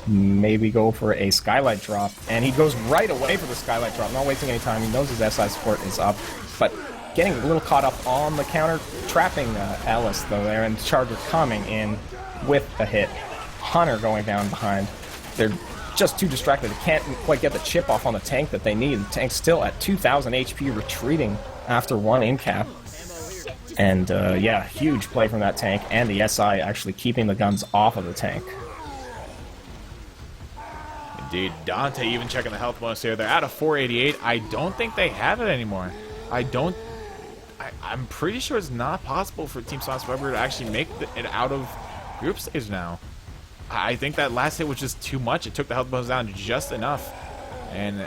Maybe go for a skylight drop, and he goes right away for the skylight drop, not wasting any time. He knows his SI support is up, but getting a little caught up on the counter, trapping Ellis though there, and Charger coming in with a hit. Hunter going down behind. They're just too distracted. They can't quite get the chip off on the tank that they need. The tank's still at 2,000 HP, retreating after one in cap. And yeah, huge play from that tank, and the SI actually keeping the guns off of the tank. Indeed, Dante even checking the health bonus here. They're out of 488. I don't think they have it anymore. I'm pretty sure it's not possible for Team Weber to actually make it out of group stage now. I think that last hit was just too much. It took the health bonus down just enough. And,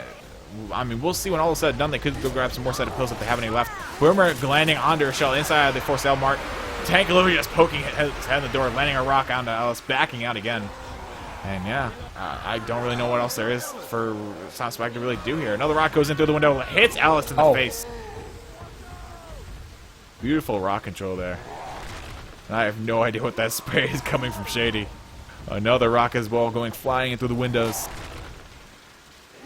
I mean, we'll see when all is said and done. They could go grab some more set of pills if they have any left. Boomer landing onto a shell inside of the force L mart. Tank literally just poking his head in the door, landing a rock onto Ellis, backing out again. And yeah, I don't really know what else there is for Swag to really do here. Another rock goes in through the window, hits Alice in the face. Beautiful rock control there. And I have no idea what that spray is coming from Shady. Another rock as well going flying in through the windows.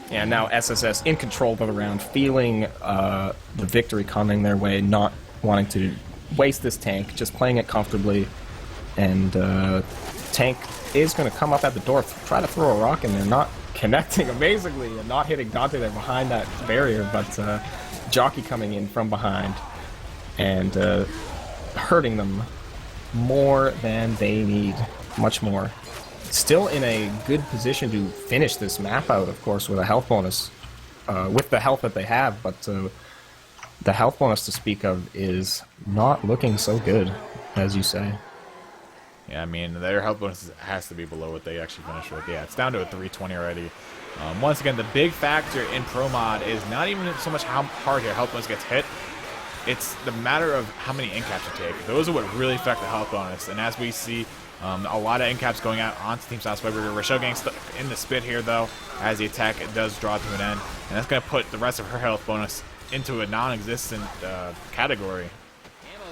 And now SSS in control of the round, feeling the victory coming their way, not wanting to waste this tank, just playing it comfortably. And tank is going to come up at the door, try to throw a rock in there, not connecting amazingly and not hitting Dante there behind that barrier, but Jockey coming in from behind and hurting them more than they need, much more. Still in a good position to finish this map out, of course, with a health bonus, with the health that they have, but the health bonus to speak of is not looking so good, as you say. Yeah, I mean, their health bonus has to be below what they actually finished with. Yeah, it's down to a 320 already. Once again, the big factor in Pro Mod is not even so much how hard your health bonus gets hit. It's the matter of how many incaps you take. Those are what really affect the health bonus. And as we see, a lot of incaps going out onto Team Weber. Rochelle getting stuck in the spit here, though, as the attack does draw to an end. And that's going to put the rest of her health bonus into a non-existent category.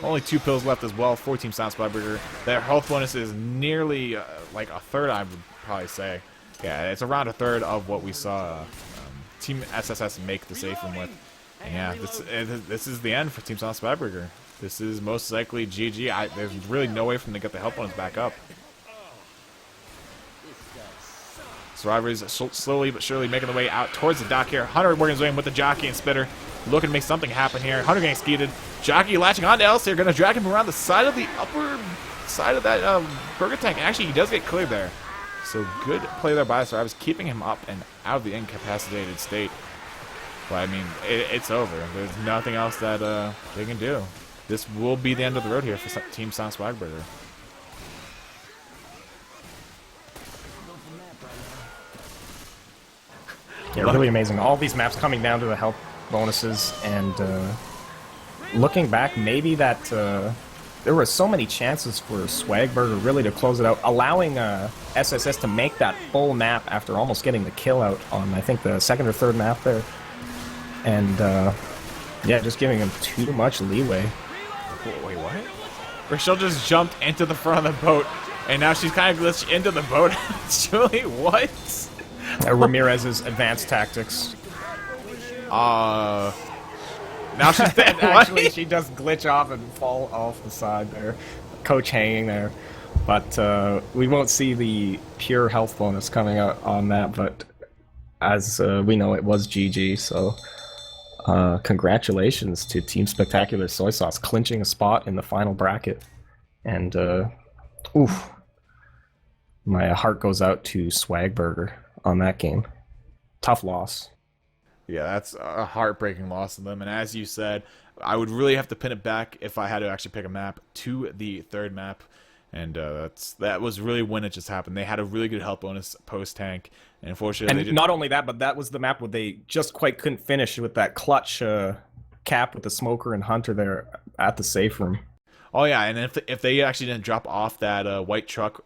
Only 2 pills left as well for Team Weber. Their health bonus is nearly like a third, I would probably say. Yeah, it's around a third of what we saw Team SSS make the safe room with. And yeah, this is the end for Team Weber. This is most likely GG. There's really no way for them to get the health bonus back up. Survivors slowly but surely making their way out towards the dock here. Hunter working his way in with the Jockey and Spitter, looking to make something happen here. Hunter getting skeeted. Jockey latching onto Ellis here, gonna drag him around the side of the upper side of that burger tank. Actually, he does get cleared there. So good play there by Survivors, keeping him up and out of the incapacitated state. But I mean, it's over. There's nothing else that they can do. This will be the end of the road here for Team Swagburger. Yeah, really amazing. All these maps coming down to the health bonuses, and looking back, maybe that there were so many chances for Swagburger really to close it out, allowing SSS to make that full map after almost getting the kill out on, I think, the second or third map there. And yeah, just giving him too much leeway. Wait, what? Rochelle just jumped into the front of the boat, and now she's kind of glitched into the boat. Julie, what? Ramirez's advanced tactics. Now she's dead. Actually, she does glitch off and fall off the side there. Coach hanging there. But we won't see the pure health bonus coming out on that, but as we know, it was GG, so congratulations to Team Spectacular Soy Sauce clinching a spot in the final bracket. And oof, my heart goes out to Swagburger on that game. Tough loss. Yeah, that's a heartbreaking loss to them. And as you said, I would really have to pin it back if I had to actually pick a map to the third map. And that was really when it just happened. They had a really good health bonus post-tank, and unfortunately... And not only that, but that was the map where they just quite couldn't finish with that clutch cap with the Smoker and Hunter there at the safe room. Oh yeah, and if they actually didn't drop off that white truck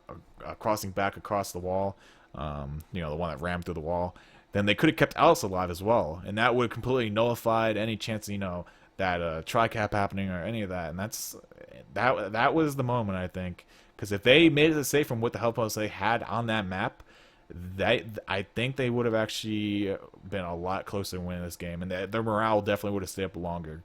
crossing back across the wall, you know, the one that rammed through the wall, then they could have kept Alice alive as well, and that would have completely nullified any chance, you know, that tri-cap happening or any of that. And that was the moment, I think, because if they made it safe from what the health posts they had on that map, I think they would have actually been a lot closer to winning this game, and their morale definitely would have stayed up longer.